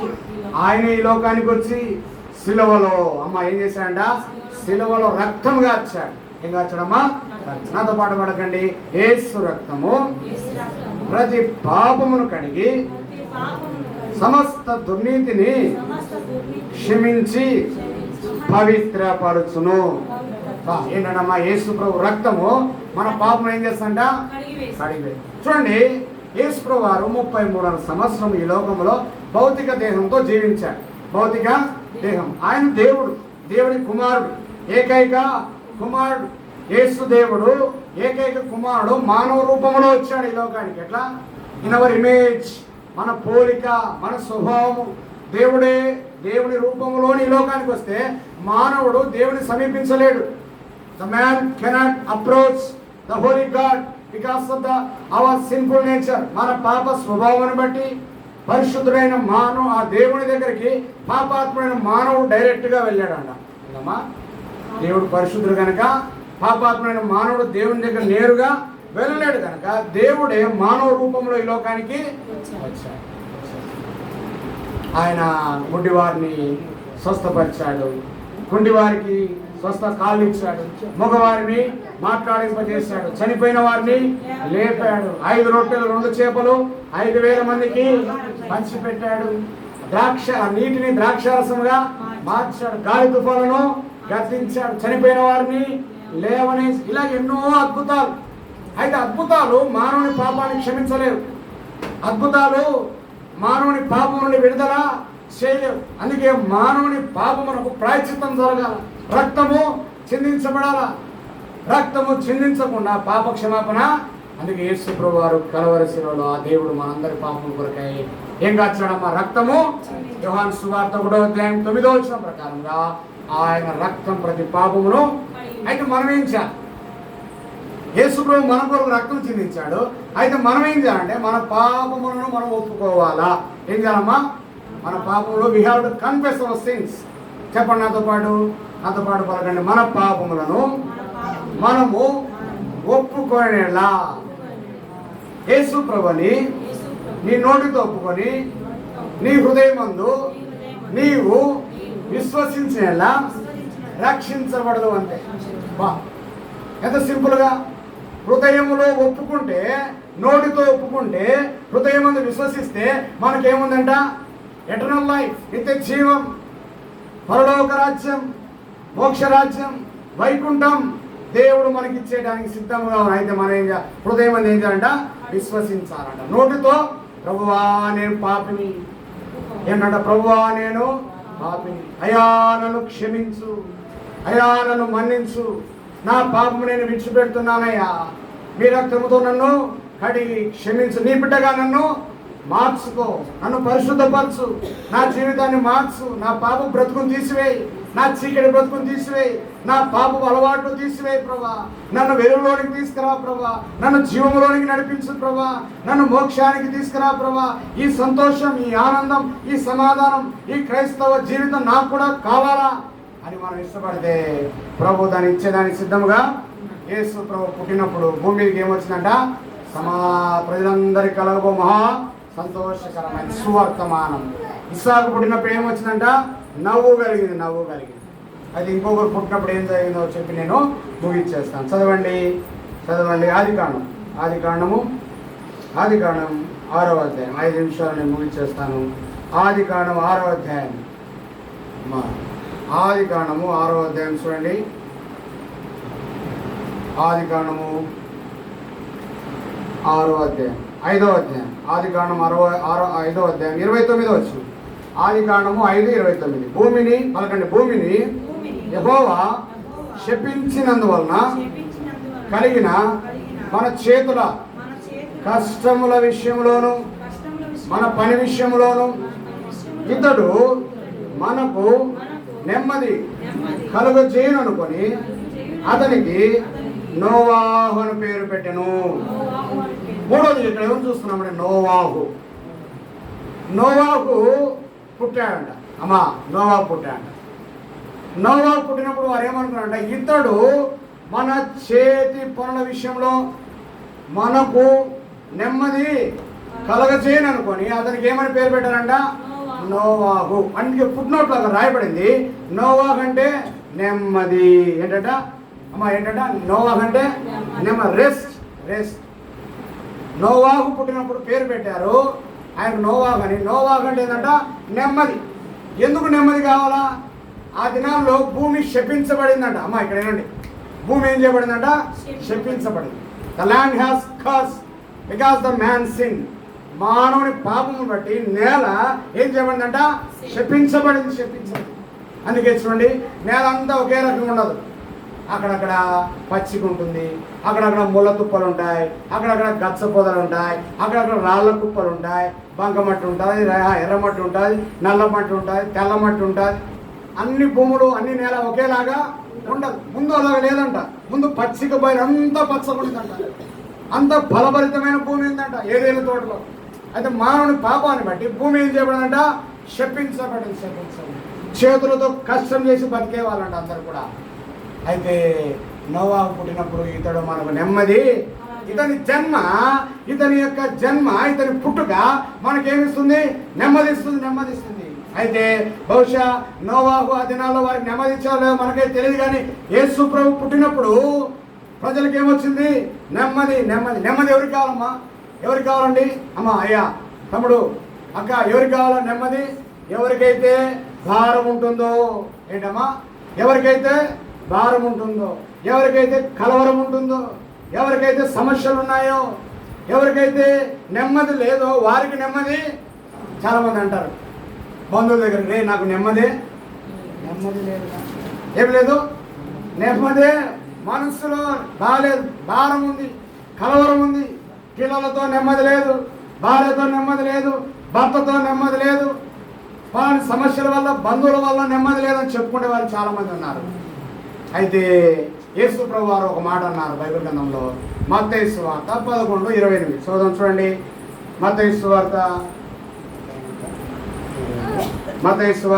ఆయన ఈ లోకానికి వచ్చి సిలువలో ఏం చేశాడంట? సిలువలో రక్తం గార్చాడు. ఏం గార్చాడమ్మా? నాతో పాటు పడకండి. యేసు రక్తము ప్రతి పాపమును కడిగి సమస్త దుర్నీతిని క్షమించి పవిత్రపరచును. ఏంటమ్మా? యేసు ప్రభు రక్తము మన పాపం ఏం చేస్తుందంట? కడిగి. చూడండి, యేసు ప్రభు వారు 33 సంవత్సరం ఈ లోకంలో భౌతిక దేహంతో జీవించాడు. భౌతిక దేహం. ఆయన దేవుడు, దేవుడి కుమారుడు, ఏకైక కుమారుడు. యేసు దేవుడు, ఏకైక కుమారుడు మానవ రూపంలో వచ్చాడు ఈ లోకానికి. ఎట్లా? ఇన్ అవర్ ఇమేజ్, మన పోలిక, మన స్వభావము. దేవుడే దేవుని రూపంలోని ఈ లోకానికి వస్తే మానవుడు దేవుని సమీపించలేడు. The man cannot approach the holy God because of our sinful nature. మన పాప స్వభావాన్ని బట్టి పరిశుద్ధుడైన ఆ దేవుని దగ్గరికి పాపాత్మైన మానవుడు డైరెక్ట్గా వెళ్ళాడంట. అమ్మా, దేవుడు పరిశుద్ధుడు కనుక పాపాత్మైన మానవుడు దేవుని దగ్గర నేరుగా వెళ్ళలేడు కనుక దేవుడే మానవ రూపంలో ఈ లోకానికి వచ్చాడు. ఆయన గుడ్డివారిని స్వస్థపరిచాడు, కుండివారికి స్వస్థ కాళ్ళు ఇచ్చాడు, మగవారిని మాట్లాడింపజేశాడు, చనిపోయిన వారిని లేపాడు, 5 రొట్టెలు 2 చేపలు 5,000 మందికి పంచిపెట్టాడు, నీటిని ద్రాక్షారసముగా మార్చాడు, గాలి తుఫాలను గర్తించాడు, చనిపోయిన వారిని లేవనేసి, ఇలా ఎన్నో అద్భుతాలు. అయితే అద్భుతాలు మానవుని పాపాన్ని క్షమించలేవు, అద్భుతాలు మానవుని పాపం నుండి విడుదల చేయలేవు. అందుకే మానవుని పాపమునకు ప్రాయశ్చిత్తం జరగాల, రక్తము చిందించబడాల. రక్తము చిందించకుండా పాప క్షమాపణ. అందుకే యేసు ప్రభువు వారు కలవరి శిలువలో ఆ దేవుడు మనందరి పాపం కొరకై ఏం కాచాడమ్మా? రక్తము. యోహాను సువార్త 1వ అధ్యాయం 9వ వచనం ప్రకారంగా ఆయన రక్తం ప్రతి పాపమును. అయితే మనం ఏం చేయాలి? యేసు ప్రభు మన కొరకు రక్తం చిందించాడు. అయితే మనం ఏం చేయాలంటే మన పాపములను మనం ఒప్పుకోవాలా? ఏం చేయాలమ్మా? మన పాపములు we have to confess our sins. చెప్పండి నాతో పాటు పలకండి. మన పాపములను మనము ఒప్పుకొనేలా. యేసు ప్రభుని నీ నోటితో ఒప్పుకొని నీ హృదయమందు నీవు విశ్వసించేలా రక్షించబడదు. అంతే. ఎంత సింపుల్గా. హృదయములో ఒప్పుకుంటే నోటితో ఒప్పుకుంటే, హృదయమందు విశ్వసిస్తే మనకేముందంట? ఎటర్నల్ లైఫ్, నిత్య జీవం, పరలోక రాజ్యం, మోక్ష రాజ్యం, వైకుంఠం దేవుడు మనకి ఇచ్చేయడానికి సిద్ధంగా ఉన్నాయి. అయితే మనం హృదయం అని ఏం చేయాలంట? విశ్వసించాలంట. నోటితో ప్రభువా నేను పాపిని ఏంటంట? ప్రభువా నేను పాపిని, అయా నన్ను క్షమించు, అయా నన్ను మన్నించు, నా పాపము నేను విడిచిపెడుతున్నానయ్యా, మీ రక్తముతో నన్ను కడిగి క్షమించు, నీ బిడ్డగా నన్ను మార్చుకో, నన్ను పరిశుద్ధపరచు, నా జీవితాన్ని మార్చు, నా పాప బ్రతుకుని తీసివేయి, నా చీకటి బ్రతుకుని తీసివేయి, నా పాపపు అలవాట్లు తీసివేయి ప్రభా, నన్ను వెలుగులోనికి తీసుకురా ప్రభా, నన్ను జీవంలోనికి నడిపించు ప్రభా, నన్ను మోక్షానికి తీసుకురా ప్రభా. ఈ సంతోషం, ఈ ఆనందం, ఈ సమాధానం, ఈ క్రైస్తవ జీవితం నాకు కూడా కావాలా అని మనం ఇష్టపడితే ప్రభు దాన్ని ఇచ్చేదానికి సిద్ధముగా. యేసు ప్రభు పుట్టినప్పుడు భూమి మీదకి ఏమొచ్చిందంట? ప్రజలందరికీ కలగబో మహా సంతోషకరమైన సువర్తమానం. ఇస్సాకు పుట్టినప్పుడు ఏమొచ్చిందంట? నవ్వు కలిగింది, నవ్వు కలిగింది. అది ఇంకొకరు పుట్టినప్పుడు ఏం జరిగిందో చెప్పి నేను ముగిచ్చేస్తాను. చదవండి ఆదికాండం 6వ అధ్యాయం. 5 నిమిషాలు నేను ముగిచ్చేస్తాను. ఆదికాండం 6వ అధ్యాయం. ఆదికాండము 6వ అధ్యాయం చూడండి. ఆదికాండము 6వ అధ్యాయం 5వ అధ్యాయం. ఆదికాండం 5వ అధ్యాయం 29వ వచనం. ఆదికాండము 5:29. భూమిని పలకండి. భూమిని యెహోవా శపించినందువలన కలిగిన మన చేతుల కష్టముల విషయంలోను మన పని విషయంలోను ఇతడు మనకు నెమ్మది కలుగజేయననుకొని అతనికి నోవాహు అని పేరు పెట్టెను. మూడోది ఇక్కడ ఎవరు చూస్తున్నామంటే నోవాహు పుట్టాడంట. నోవాహు పుట్టాడంట. నోవాహు పుట్టినప్పుడు వారు ఏమనుకున్నారంట? ఇతడు మన చేతి పనుల విషయంలో మనకు నెమ్మది కలగజేయను అనుకొని అతనికి ఏమని పేరు పెట్టారంట? నోవాహు. అందుకే ఫుట్నోట్లో అక్కడ రాయబడింది నోవాహు అంటే నెమ్మది. ఏంటంట? నోవాహు అంటే రెస్ట్. నోవాహు పుట్టినప్పుడు పేరు పెట్టారు ఆయన నోవాహు అని. నోవాహు అంటే ఏంటంట? నెమ్మది. ఎందుకు నెమ్మది కావాలా? ఆ దినాల్లో భూమి శపించబడిందంట. ఇక్కడ ఏనండి, భూమి ఏం చేయబడిందంట? శపించబడింది. The land has curse because the man sin. మానవుని పాపము బట్టి నేల ఏం చేయబడిందంట? శపించబడింది. అందుకే చూడండి, నేల అంతా ఒకే రకంగా ఉండదు. అక్కడక్కడ పచ్చిక ఉంటుంది, అక్కడక్కడ ముళ్ళ తుప్పలు ఉంటాయి, అక్కడక్కడ గచ్చ పొదలు ఉంటాయి, అక్కడక్కడ రాళ్ళ కుప్పలు ఉంటాయి, బంకమట్టి ఉంటుంది, ఎర్రమట్టి ఉంటుంది, నల్ల మట్టి ఉంటుంది, తెల్ల మట్టి ఉంటుంది. అన్ని భూములు అన్ని నేల ఒకేలాగా ఉండదు. ముందు అలాగా లేదంట. ముందు పచ్చిక బయలు అంతా పచ్చబడిందంట. అంత ఫలభరితమైన భూమి ఏందంట ఏదైనా తోటలో. అయితే మానవుని పాపాన్ని బట్టి భూమి ఏం చేయబడిందంట? శపించబడింది. చేతులతో కష్టం చేసి బతికే వాళ్ళంట అందరు కూడా. అయితే నోవాహు పుట్టినప్పుడు ఇతడు మనకు నెమ్మది, ఇతని యొక్క జన్మ ఇతని పుట్టుక మనకేమిస్తుంది? నెమ్మదిస్తుంది. అయితే బహుశా నోవాహు ఆ దినాల్లో వారికి నెమ్మది ఇచ్చారో మనకైతే తెలియదు. కానీ యేసు ప్రభు పుట్టినప్పుడు ప్రజలకు ఏమొచ్చింది? నెమ్మది. ఎవరికి కావాలమ్మా? ఎవరికి కావాలండి? అయ్యా, తమ్ముడు, అక్క, ఎవరికి కావాలా నెమ్మది? ఎవరికైతే భారం ఉంటుందో. ఏంటమ్మా? ఎవరికైతే భారం ఉంటుందో, ఎవరికైతే కలవరం ఉంటుందో, ఎవరికైతే సమస్యలు ఉన్నాయో, ఎవరికైతే నెమ్మది లేదో వారికి నెమ్మది. చాలామంది అంటారు బంధువుల దగ్గర, నాకు నెమ్మది లేదు. ఏం లేదు? నెమ్మదే. మనసులో బాగాలేదు, భారం ఉంది, కలవరం ఉంది, పిల్లలతో నెమ్మది లేదు, భార్యతో నెమ్మది లేదు, భర్తతో నెమ్మది లేదు, వాళ్ళ సమస్యల వల్ల బంధువుల వల్ల నెమ్మది లేదని చెప్పుకునే వాళ్ళు చాలామంది ఉన్నారు. అయితే యేసు ప్రభు వారు ఒక మాట అన్నారు బైబిల్ గ్రంథంలో. మత్తయి సువార్త 11:28. చూడండి. మత్తయి సువార్త 11వ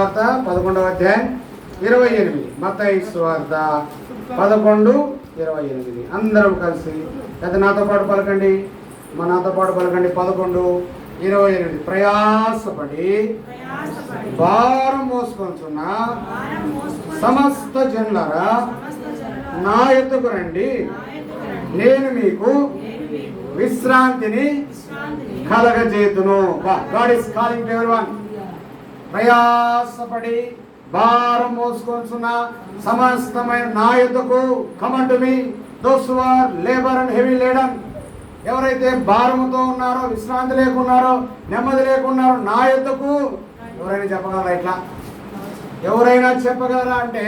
అధ్యాయం 28. మత్తయి సువార్త 11:28. అందరం కలిసి నాతో పాటు పలకండి. 11:28. ప్రయాసపడి భారం మోసుకొంచున్న సమస్త జనులారా నా యొద్దకు రండి, నేను మీకు విశ్రాంతిని కలగజేతును. God is calling to everyone. ప్రయాసపడి భారం మోసుకొంచున్న సమస్తమైన నా యొద్దకు కమ్ అంటు మీ those who are labour and heavy laden. ఎవరైతే భారముతో ఉన్నారో, విశ్రాంతి లేకున్నారో, నెమ్మది లేకున్నారో నా యొద్దకు ఎవరైనా చెప్పగలరా? ఇట్లా ఎవరైనా చెప్పగలరా అంటే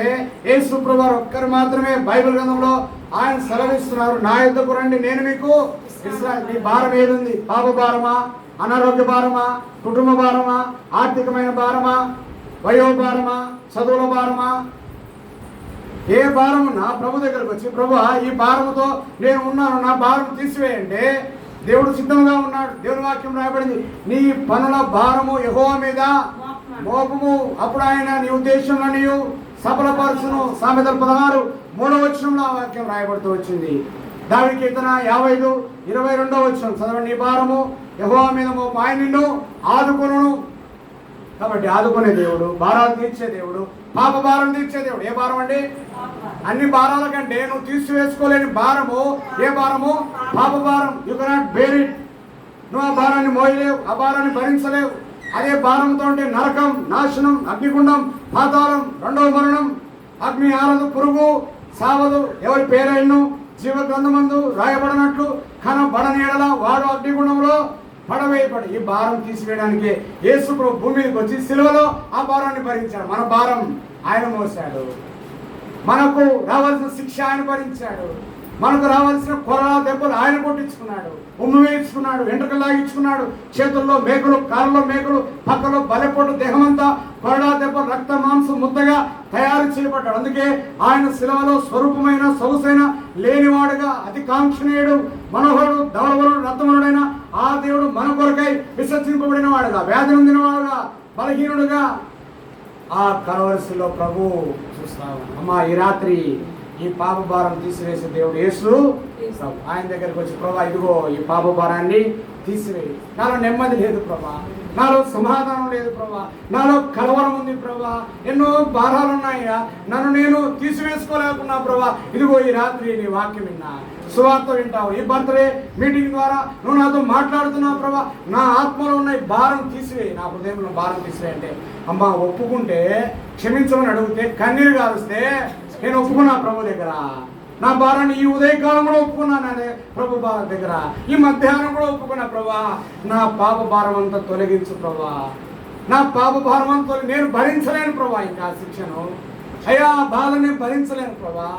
యేసు ప్రభువారు ఒక్కరు మాత్రమే బైబిల్ గ్రంథంలో ఆయన సెలవిస్తున్నారు. నా యొద్దకు రండి, నేను మీకు విశ్రాంతి. మీ భారం ఏదుంది? పాప భారమా, అనారోగ్య భారమా, కుటుంబ భారమా, ఆర్థికమైన భారమా, వయోభారమా, చదువుల భారమా, ఏ భారము నా ప్రభు దగ్గరకు వచ్చి ప్రభువా ఈ భారముతో నేను ఉన్నాను, నా భారం తీసివేయంటే దేవుడు సిద్ధంగా ఉన్నాడు. దేవుని వాక్యం రాయబడింది, నీ పనుల భారము యెహోవా మీద మోపము, అప్పుడు ఆయన నీ ఉద్దేశంలో నీవు సఫలపరచును. సామెతలు 16:3 ఆ వాక్యం రాయబడుతూ వచ్చింది. దావీదు కీర్తన 55:22 చదవండి. నీ భారము యెహోవా మీద మోపు, ఆయన నిన్ను ఆదుకొనును. కాబట్టి ఆదుకునే దేవుడు, భారాలు తీర్చే దేవుడు, పాప భారం తీర్చే దేవుడు. ఏ భారం అండి? అన్ని భారాల కంటే నువ్వు తీసివేసుకోలేని భారము ఏ భారము? పాప భారం. You cannot bear it. నువ్వు ఆ భారాన్ని మోయలేవు, ఆ భారాన్ని భరించలేవు. అదే భారంతో ఉంటే నరకం, నాశనం, అగ్నిగుండం, పాతాళం, రెండవ మరణం. అగ్ని ఆరదు, పురుగు సావదు, ఎవరి పేరైను జీవ గ్రంథమందు రాయబడినట్లు కనబడని ఎడల వాడు అగ్నిగుండంలో పడవేయబడి. ఈ భారం తీసివేయడానికి యేసు ప్రభు భూమి మీదకి వచ్చి సిలువలో ఆ భారాన్ని భరించాడు. మన భారం ఆయన మోసాడు. మనకు రావాల్సిన శిక్ష ఆయన భరించాడు. మనకు రావాల్సిన కొరడా దెబ్బలు ఆయన కొట్టించుకున్నాడు, ఉమ్ము వేయించుకున్నాడు, వెంట్రుకలు లాగించుకున్నాడు, చేతుల్లో మేకులు, కాళ్ళలో మేకులు, పక్కలో బలెపోటు, దేహమంతా కొరడా దెబ్బ, రక్త మాంసం ముద్దగా తయారు చేయబడ్డాడు. అందుకే ఆయన శిలువలో స్వరూపమైన సొగసైన లేనివాడుగా, అతి కాంక్షణీయుడు, మనోహరుడు, ధవలవరుడు, రత్నవరుడైన ఆ దేవుడు మన కొరకై విసర్జింపబడిన వాడుగా, వ్యాధి నొందిన వాడుగా, బలహీనుడుగా ఆ కలవరిశిలో ప్రభు చూస్తాము. అమ్మా ఈ రాత్రి ఈ పాప భారం తీసివేసే దేవుడు యేసు ప్రభు. ఆయన దగ్గరికి వచ్చి ప్రభా ఇదిగో ఈ పాప భారాన్ని తీసివేయి. నాలో నెమ్మది లేదు ప్రభా, నాలో సమాధానం లేదు ప్రభా, నాలో కలవరం ఉంది ప్రభా, ఎన్నో భారాలు ఉన్నాయా, నన్ను నేను తీసివేసుకోలేకున్నా ప్రభా. ఇదిగో ఈ రాత్రి నీ వాక్యం విన్నా, సువార్త వింటావు, ఈ బర్త్డే మీటింగ్ ద్వారా నువ్వు నాతో మాట్లాడుతున్నావు ప్రభా. నా ఆత్మలో ఉన్న ఈ భారం తీసివేయి, నా హృదయంలో భారం తీసివేయి అంటే అమ్మ ఒప్పుకుంటే, క్షమించమని అడిగితే, కన్నీరు కారుస్తే నేను ఒప్పుకున్నా ప్రభు దగ్గర. నా భారాన్ని ఈ ఉదయకాలం కూడా ఒప్పుకున్నాను అనే ప్రభు దగ్గర. ఈ మధ్యాహ్నం కూడా ఒప్పుకున్నా ప్రభా. నా పాప భారం అంతా తొలగించు ప్రభా, నా పాప భారం అంతా నేను భరించలేను ప్రభా. ఇంకా శిక్షను అయ్యా ఆ బాధ నేను భరించలేను ప్రభా.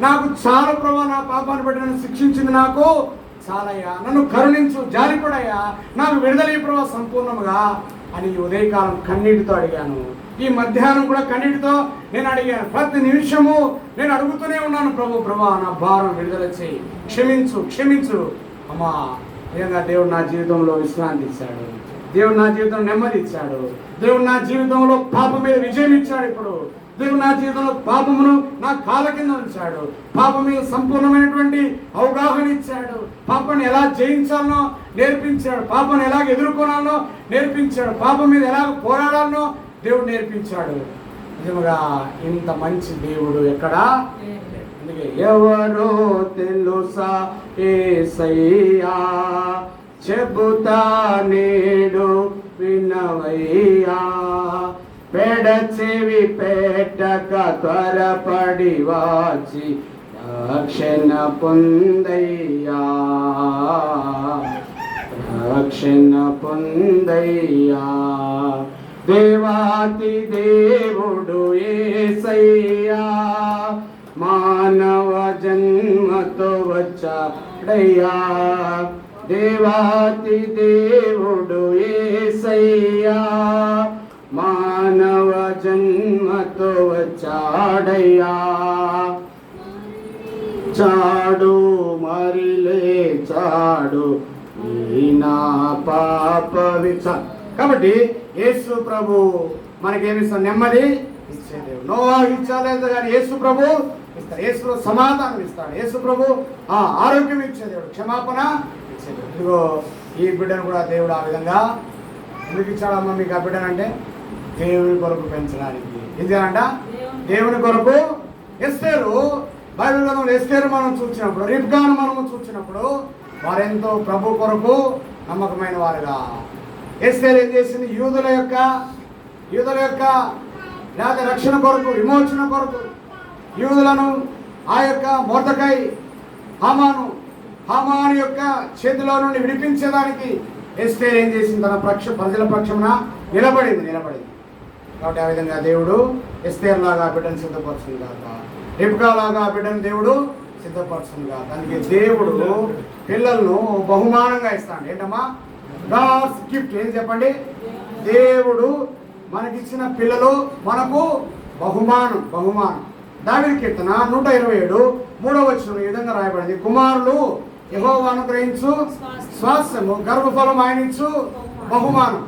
నాకు చాలా ప్రభా, నా పాపాన్ని బట్టి నన్ను శిక్షించింది నాకు చాలయ్యా, నన్ను కరుణించు, జాలిపడయ్యా, నాకు విడుదలయ్యే ప్రభా సంపూర్ణముగా అని ఈ ఉదయకాలం కన్నీటితో అడిగాను. ఈ మధ్యాహ్నం కూడా కన్నీటితో నేను అడిగాను. ప్రతి నిమిషము నేను అడుగుతూనే ఉన్నాను ప్రభా నా భారం విడుదల చేయి, క్షమించు క్షమించు. అమ్మా నిజంగా దేవుడు నా జీవితంలో విశ్రాంతి ఇచ్చాడు, దేవుడు నా జీవితంలో నెమ్మది ఇచ్చాడు, దేవుడు నా జీవితంలో పాపం మీద విజయం ఇచ్చాడు. ఇప్పుడు దేవుడు నా జీవితంలో పాపమును నా కాళ్ళ కింద ఉంచాడు, పాపం మీద సంపూర్ణమైనటువంటి అవగాహన ఇచ్చాడు, పాపాన్ని ఎలా జయించాలనో నేర్పించాడు, పాపాన్ని ఎలాగ ఎదుర్కొనాలనో నేర్పించాడు, పాపం మీద ఎలాగ పోరాడాలనో దేవుడు నేర్పించాడు. నిజంగా ఇంత మంచి దేవుడు ఎక్కడా. అందుకే ఎవరో తెలుసా యేసయ్యా, చెబుతా నేడు వినవయ్యా, పెడ చెవి పెట్టక త్వరపడి వాచి రక్షణ పొందయ్యా, రక్షణ పొందయ్యా. దేవాతి దేవుడు యేసయ్యా, మానవ జన్మతో వచ్చాడయ్యా. దేవాతి దేవుడు యేసయ్యా, మానవ జన్మతో వచ్చాడయ్యా. చాడు మరిలే చాడు ఈ నా పాప విచ. కాబట్టి యేసు ప్రభు మనకేమిస్తాడు? నెమ్మది ఇచ్చే దేవుడు. నోవా ఇచ్చలేదు కానీ యేసు ప్రభు ఇస్తాడు. యేసులో సమాధానం ఇస్తాడు. యేసు ప్రభు ఆరోగ్యం ఇచ్చే దేవుడు, క్షమాపణ ఇచ్చే దేవుడు. ఇదిగో ఈ బిడ్డను కూడా దేవుడు ఆ విధంగా ఎందుకు ఇచ్చాడమ్మా మీకు ఆ బిడ్డనంటే దేవుని కొరకు పెంచడానికి. ఇదేనంట దేవుని కొరకు. ఎస్తేరు బైబిల్ గ్రంథంలో ఎస్తేరు మనం చూసినప్పుడు, రిబ్కాను మనము చూసినప్పుడు వారెంతో ప్రభు కొరకు నమ్మకమైన వారుగా. ఎస్తేరు ఏం చేసింది? యూదుల యొక్క లేదా రక్షణ కొరకు, విమోచన కొరకు యూదులను ఆ యొక్క మొర్దెకై హామాను యొక్క చేతిలో నుండి విడిపించేదానికి ఎస్తేరు ఏం చేసింది? తన ప్రజల పక్షమున నిలబడింది. కాబట్టి ఆ విధంగా దేవుడు ఎస్తేరు లాగా బిడ్డను సిద్ధపరచును కాక, రిబ్కా లాగా బిడ్డను దేవుడు సిద్ధపరచును కాక. అందుకే దేవుడు పిల్లలను బహుమానంగా ఇస్తాడు. ఏంటమ్మా? God's gift. ఏం చెప్పండి? దేవుడు మనకిచ్చిన పిల్లలు మనకు బహుమానం. దావీదు కీర్తన 127:3 ఈ విధంగా రాయబడింది: కుమారులు యెహోవా అనుగ్రహించు స్వాస్థ్యము, గర్భఫలం ఆయన ఇచ్చు బహుమానం.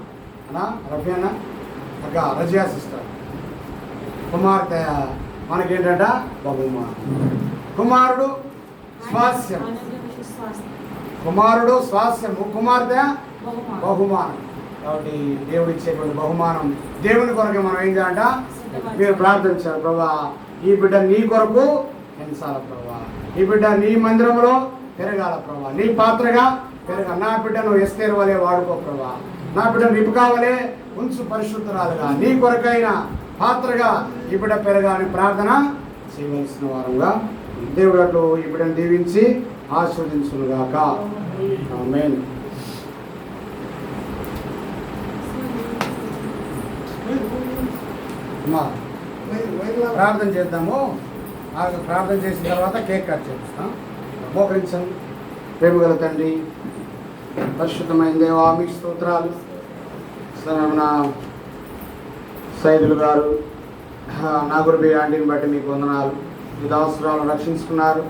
అలా రఫీ అన్న అక్క రజియా సిస్టర్, కుమార్తె మనకేంటంట? బహుమానం. కుమారుడు స్వాస్థ్యము, కుమార్తె బహుమానం. కాబట్టి దేవుడు ఇచ్చేటువంటి బహుమానం దేవుని కొరకు మనం ఏం చేయాలంట? మీరు ప్రార్థించాలి. ప్రభా, ఈ బిడ్డ నీ కొరకు పెంచాల ప్రభా, ఈ బిడ్డ నీ మందిరంలో పెరగాల ప్రభా, నీ పాత్రగా పెరగాలి. నా బిడ్డను ఎస్తేరు వలె వాడుకో ప్రభా, నా బిడ్డను రిబ్కా వలె ఉంచు పరిశుద్ధరాలుగా, నీ కొరకైన పాత్రగా ఈ బిడ్డ పెరగాలని ప్రార్థన చేయవలసిన వారంగా దేవుడు అట్లు ఈ బిడ్డను దీవించి ఆశీర్వదించునుగాక. ఆమేన్. ప్రార్థన చేద్దాము. ప్రార్థన చేసిన తర్వాత కేక్ కట్ చేస్తాం. మోకరించండి. ప్రేమగల తండ్రి, పరిశుద్ధమైన దేవా, మీకు స్తోత్రాలు. సైదులు గారు, నాగురుబి ఆంటీని బట్టి మీకు వందనాలు. మీ దాసురాలను రక్షించుకున్నారు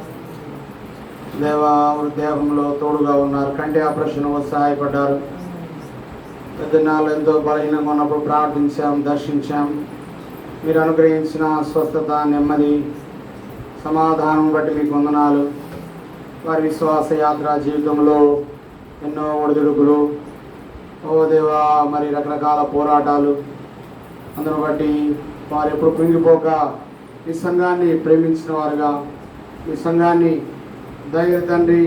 దేవా, వృద్ధాపంలో తోడుగా ఉన్నారు. కంటి ఆపరేషన్ సహాయపడ్డారు. పెద్దనాళ్ళు ఎంతో బలహీనంగా ఉన్నప్పుడు ప్రార్థించాం, దర్శించాం. మీరు అనుగ్రహించిన స్వస్థత, నెమ్మది, సమాధానం బట్టి మీకు వందనాలు. వారి విశ్వాస యాత్ర జీవితంలో ఎన్నో ఒడిదుడుకులు, ఓ దేవా, మరి రకరకాల పోరాటాలు, అందును బట్టి వారు ఎప్పుడు కుంగిపోక ఈ సంఘాన్ని ప్రేమించిన వారుగా, ఈ సంఘాన్ని తండ్రి,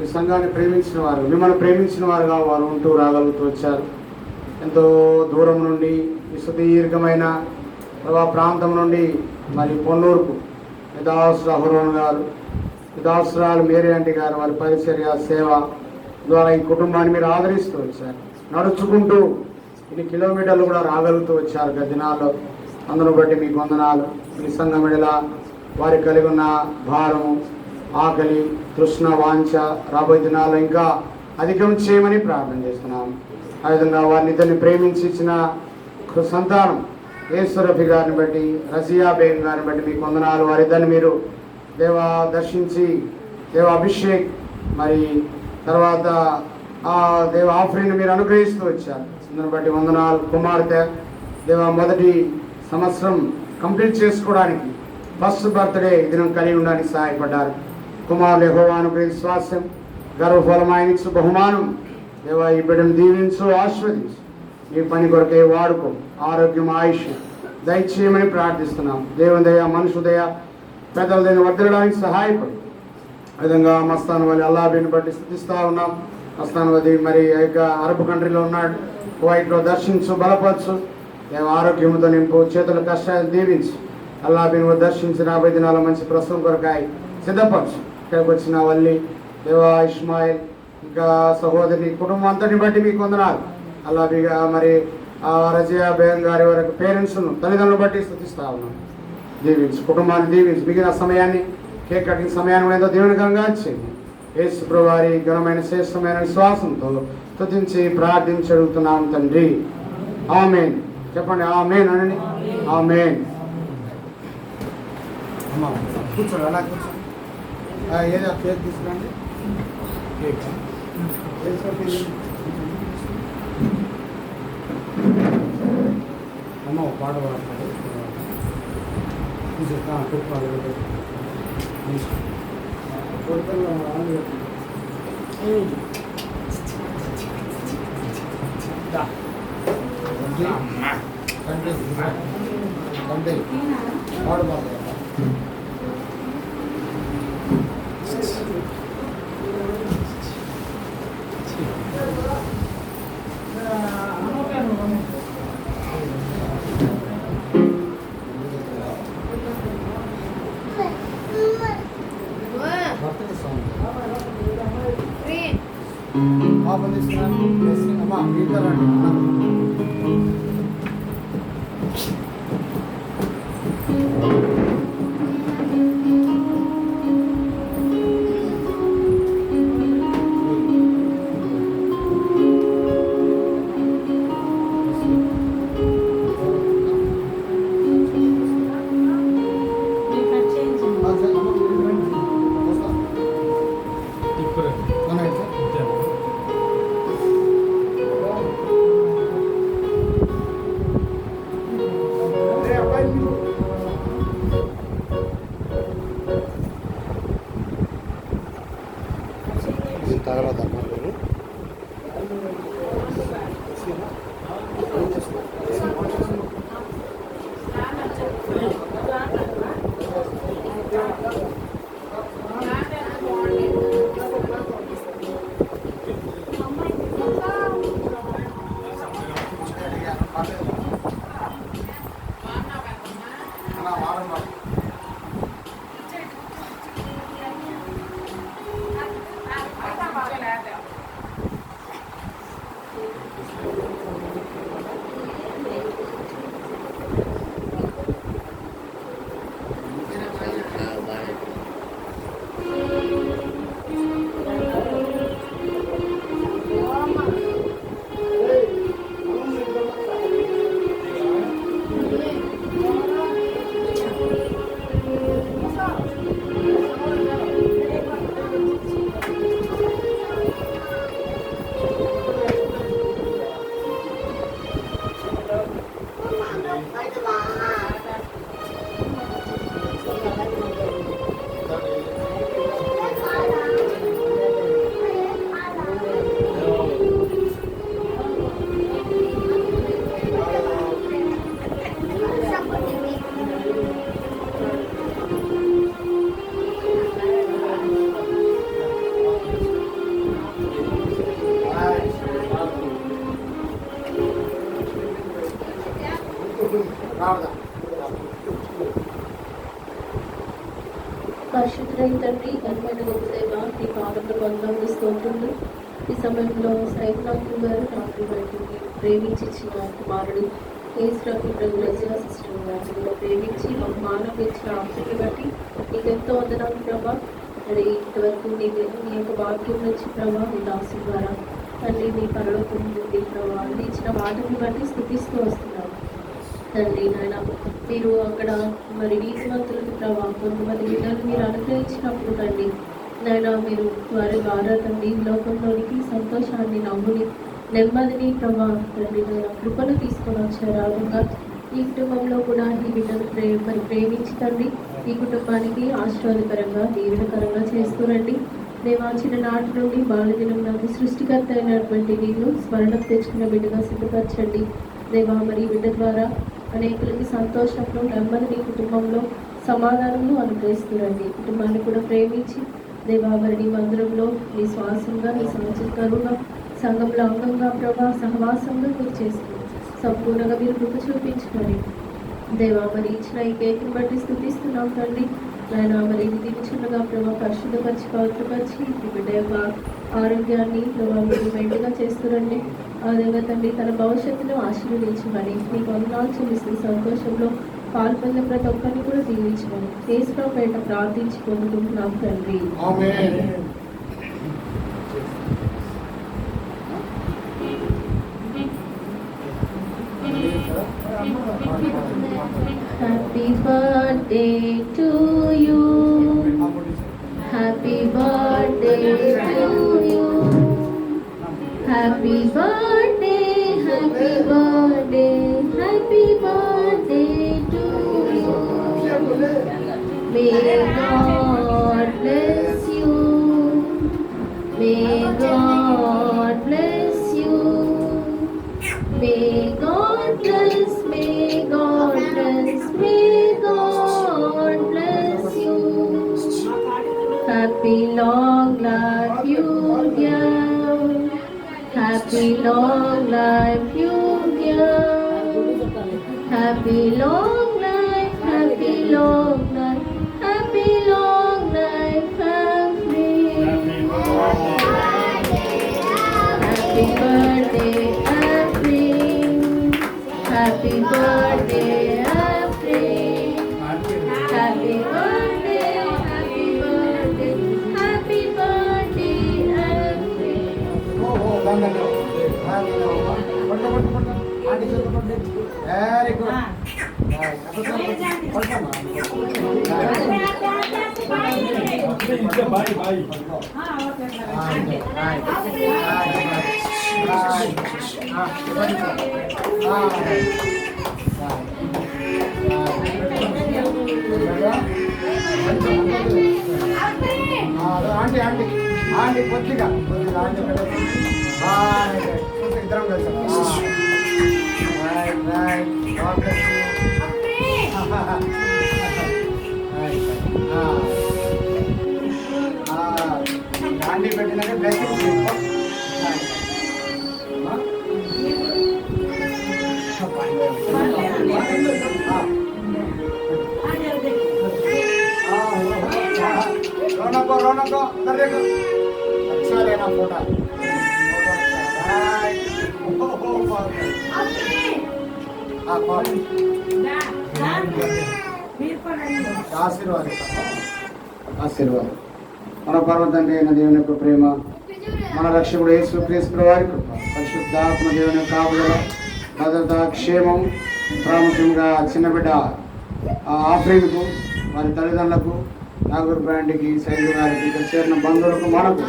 ఈ సంఘాన్ని ప్రేమించిన వారు, మిమ్మల్ని ప్రేమించిన వారుగా వారు ఉంటూ రాగలుగుతూ వచ్చారు. ఎంతో దూరం నుండి ఈ సుదీర్ఘమైన ప్రాంతం నుండి మరి పొన్నూరుకు యదాసురు అహరోన్ గారు, యదాసురాలు మేరీ ఆంటీ గారు, వారి పరిచర్య సేవ ద్వారా ఈ కుటుంబాన్ని మీరు ఆదరిస్తూ వచ్చారు. నడుచుకుంటూ ఇన్ని కిలోమీటర్లు కూడా రాగలుగుతూ వచ్చారు గత దినాల్లో. అందును బట్టి మీకు వందనాలు. ఈ సంఘం విడల వారి కలిగి ఉన్న భారము, ఆకలి, తృష్ణ, వాంఛ రాబోయే దినాల్లో ఇంకా అధికం చేయమని ప్రార్థన చేస్తున్నాం. ఆ విధంగా వారిని ఇద్దరిని ప్రేమించి ఇచ్చిన సంతానం యేసురఫీ గారిని బట్టి, రజియా బేగం గారిని బట్టి మీకు వందనాలు. వారిద్దరిని మీరు దేవా దర్శించి, దేవ అభిషేక్, మరి తర్వాత ఆ దేవ ఆఫ్రీని మీరు అనుగ్రహిస్తూ వచ్చారు. అందుని బట్టి వందనాలు. కుమార్తె దేవ మొదటి సంవత్సరం కంప్లీట్ చేసుకోవడానికి, ఫస్ట్ బర్త్డే దినం కలిగి ఉండడానికి సహాయపడ్డారు. కుమారులు యెహోవా అనుగ్రహించు స్వాస్థ్యం, గర్వఫలం ఆయన ఇచ్చు బహుమానం. దేవా, ఈ బిడ్డను దీవించు, ఆశీర్వదించు, నీ పని కొరకే వాడుకో, ఆరోగ్యం, ఆయుష్ దయచేయమని ప్రార్థిస్తున్నాం. దేవుని దయ, మనుషు దయ, పెద్దల దయ వర్ధిల్లడానికి సహాయపడు. విధంగా మస్తాన్ వల్లి అల్లాబీని బట్టి స్థుతిస్తూ ఉన్నాం. మస్తాన్ వది మరి అరబ్ కంట్రీలో ఉన్నాడు. కువైట్లో దర్శించు, బలపరచు, దేవ ఆరోగ్యంతో నింపు, చేతుల కష్టాలు దీవించు. అల్లాబీని దర్శించి రాబోయే దినాల మంచి ప్రస్తుతం కొరకాయ సిద్ధపరచు. ఇక్కడికి వచ్చిన వల్లి, దేవా, ఇస్మాయిల్, ఇంకా సహోదరి కుటుంబం అంతటిని బట్టి మీకు వందనాలు. అల్లాబీగా మరి రజియా బేగం గారి వరకు పేరెంట్స్ను, తల్లిదండ్రులను బట్టి స్థుతిస్తూ ఉన్నాం. దీవించు, కుటుంబాన్ని దీవించు. మిగిలిన సమయాన్ని, కేక్ కటింగ్ సమయాన్ని కూడా ఎంతో దీవెనకరంగా చేయండి. యేసు ప్రభువు వారి ఘనమైన శ్రేష్టమైన విశ్వాసంతో స్తుతించి ప్రార్థించి అడుగుతున్నాం తండ్రి. ఆమేన్. చెప్పండి ఆమేన్ అనండి. ఆమేన్. అమ్మా కూర్చోండి, అలా కూర్చోండి. ఏదో కేక్ తీసుకురండి. కేక్ అమ్మ పాట పాడతాడు. పాడు బాగా అమ్మా వీళ్ళండి తగలదమ్మా మీరు పరిశుద్ధుడైన తండ్రి ఘనమైన గొప్పదేవ నీ పాదముల బంధంలో స్తోత్రములు. ఈ సమయంలో సైకునాథులు గారు రాత్రి బయటికి ప్రేమించిన కుమారుడు యేసురాకు ప్రభు రజా సిస్టర్ గారిలో ప్రేమించి మాకు మానవ ఇచ్చిన ఆశని బట్టి నీకు ఎంతో వందనాలు ప్రభా. మరి ఇంతవరకు నీ యొక్క వాక్యం నుంచి ప్రభా నీ దాసు ద్వారా తండ్రి నీ పరలోకం నుండి ప్రభా అందించిన వాటిని బట్టి స్థుతిస్తూ వస్తున్నాను తండ్రి. నాయన మీరు అక్కడ మరి నీతిమంతులకు ప్రభావ కొంతమంది బిడ్డలు మీరు అనుగ్రహించినప్పుడు తండ్రి నాయన మీరు వారి ద్వారా తండ్రి లోకంలోనికి సంతోషాన్ని నవ్వుని నెమ్మదిని ప్రభావ తండ్రి నాయన కృపను తీసుకొని వచ్చారు. అలాగా ఈ కుటుంబంలో కూడా ఈ బిడ్డను మరి ప్రేమించి తండ్రి ఈ కుటుంబానికి ఆశీర్వాదకరంగా దీవెనకరంగా చేస్తూరండి. దేవాచిన నాటి నుండి బాల్యదినం నాకు సృష్టికర్త అయినటువంటి నీళ్ళు స్మరణకు తెచ్చుకున్న బిడ్డగా సిద్ధపరచండి దేవా. మరి బిడ్డ ద్వారా అనేకులకి సంతోషంలో నెమ్మదిని కుటుంబంలో సమాధానంలో అనుగ్రహిస్తురండి. కుటుంబాన్ని కూడా ప్రేమించి దేవావరి నీ మందిరంలో నీ శ్వాసంగా నీ సహచరుగా సంఘంలో అంగంగా ప్రభా సహవాసంగా మీరు చేస్తున్నారు. సంపూర్ణంగా మీరు కృప చూపించుకొని దేవా మరి ఇచ్చిన ఈ కేకుని బట్టి స్థుతిస్తున్నాం తండ్రి. నాయన మరి ఇది దించుండగా ప్రభా పరిశుద్ధపరిచి పవిత్రపరిచి ఈ బిడ్డ యొక్క ఆరోగ్యాన్ని ప్రభావ మీరు మెండుగా చేస్తురండి. అదేవిధంగా తండ్రి తన భవిష్యత్తును ఆశీర్వదించమని మీకు వందనాలు చెల్లిస్తూ సంతోషంలో పాల్పొందిన ప్రతి ఒక్కరిని కూడా దీవించమని యేసుపేట ప్రార్థించి పొందుకుంటున్నాం తండ్రి. Happy birthday to you. Happy birthday to you. Happy birthday, happy birthday, happy birthday to you. May God bless you. May God bless you. May God bless, may God bless, may God bless you. Happy long life you give. Happy long life you happy long life, happy long life, happy long life and free. Happy birthday, April. Happy birthday, April. Happy birthday, happy birthday, happy birthday, very good. Aunty aunty aunty కొద్దిగా కొద్దిగా aunty ఇద్దరం కలిసి right right aunty పెట్టినాక blessing रोनको रोनको दरेको अच्छा लेना photo ఆశీర్వాదం ఆశీర్వాదం. మన పర్వతండి అయిన దేవుని యొక్క ప్రేమ, మన రక్షకుడు యేసుక్రీస్తు వారి కృప, పరిశుద్ధాత్మ దేవుని యొక్క కాపుదల, భద్రత, క్షేమం, ప్రాముఖ్యంగా చిన్న బిడ్డ ఆఫ్రీన్కు, వారి తల్లిదండ్రులకు, నాగూర్ బ్రాండ్కి, సైజు గారికి, ఇక్కడ చేరిన బంధువులకు, మనకు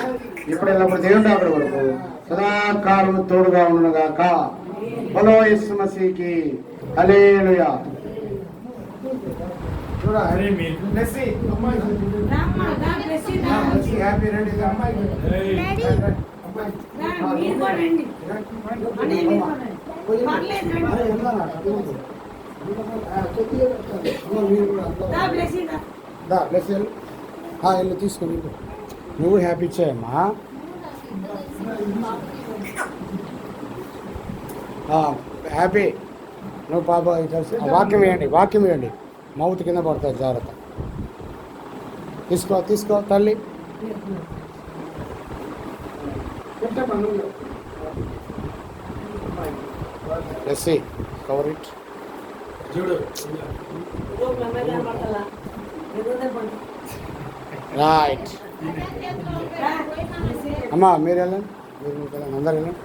ఇప్పుడెల్లప్పుడు దేవుడు అక్కడ వరకు సదాకాలం తోడుగా ఉండగాక. బలో యేసు మసీకి హల్లెలూయా. హ్యాపీ రండి అమ్మాయి ఇల్లు తీసుకొని నువ్వు హ్యాపీ ఇచ్చాయమ్మా. హ్యాపీ నువ్వు పాప వాక్యం వేయండి, వాక్యం వేయండి, మౌత్ కింద పడుతుంది, జాగ్రత్త. తీసుకో తీసుకో తల్లి. SC cover it. రైట్ అమ్మా, మీరు వెళ్ళండి, మీరు వెళ్ళండి, అందరు వెళ్ళండి.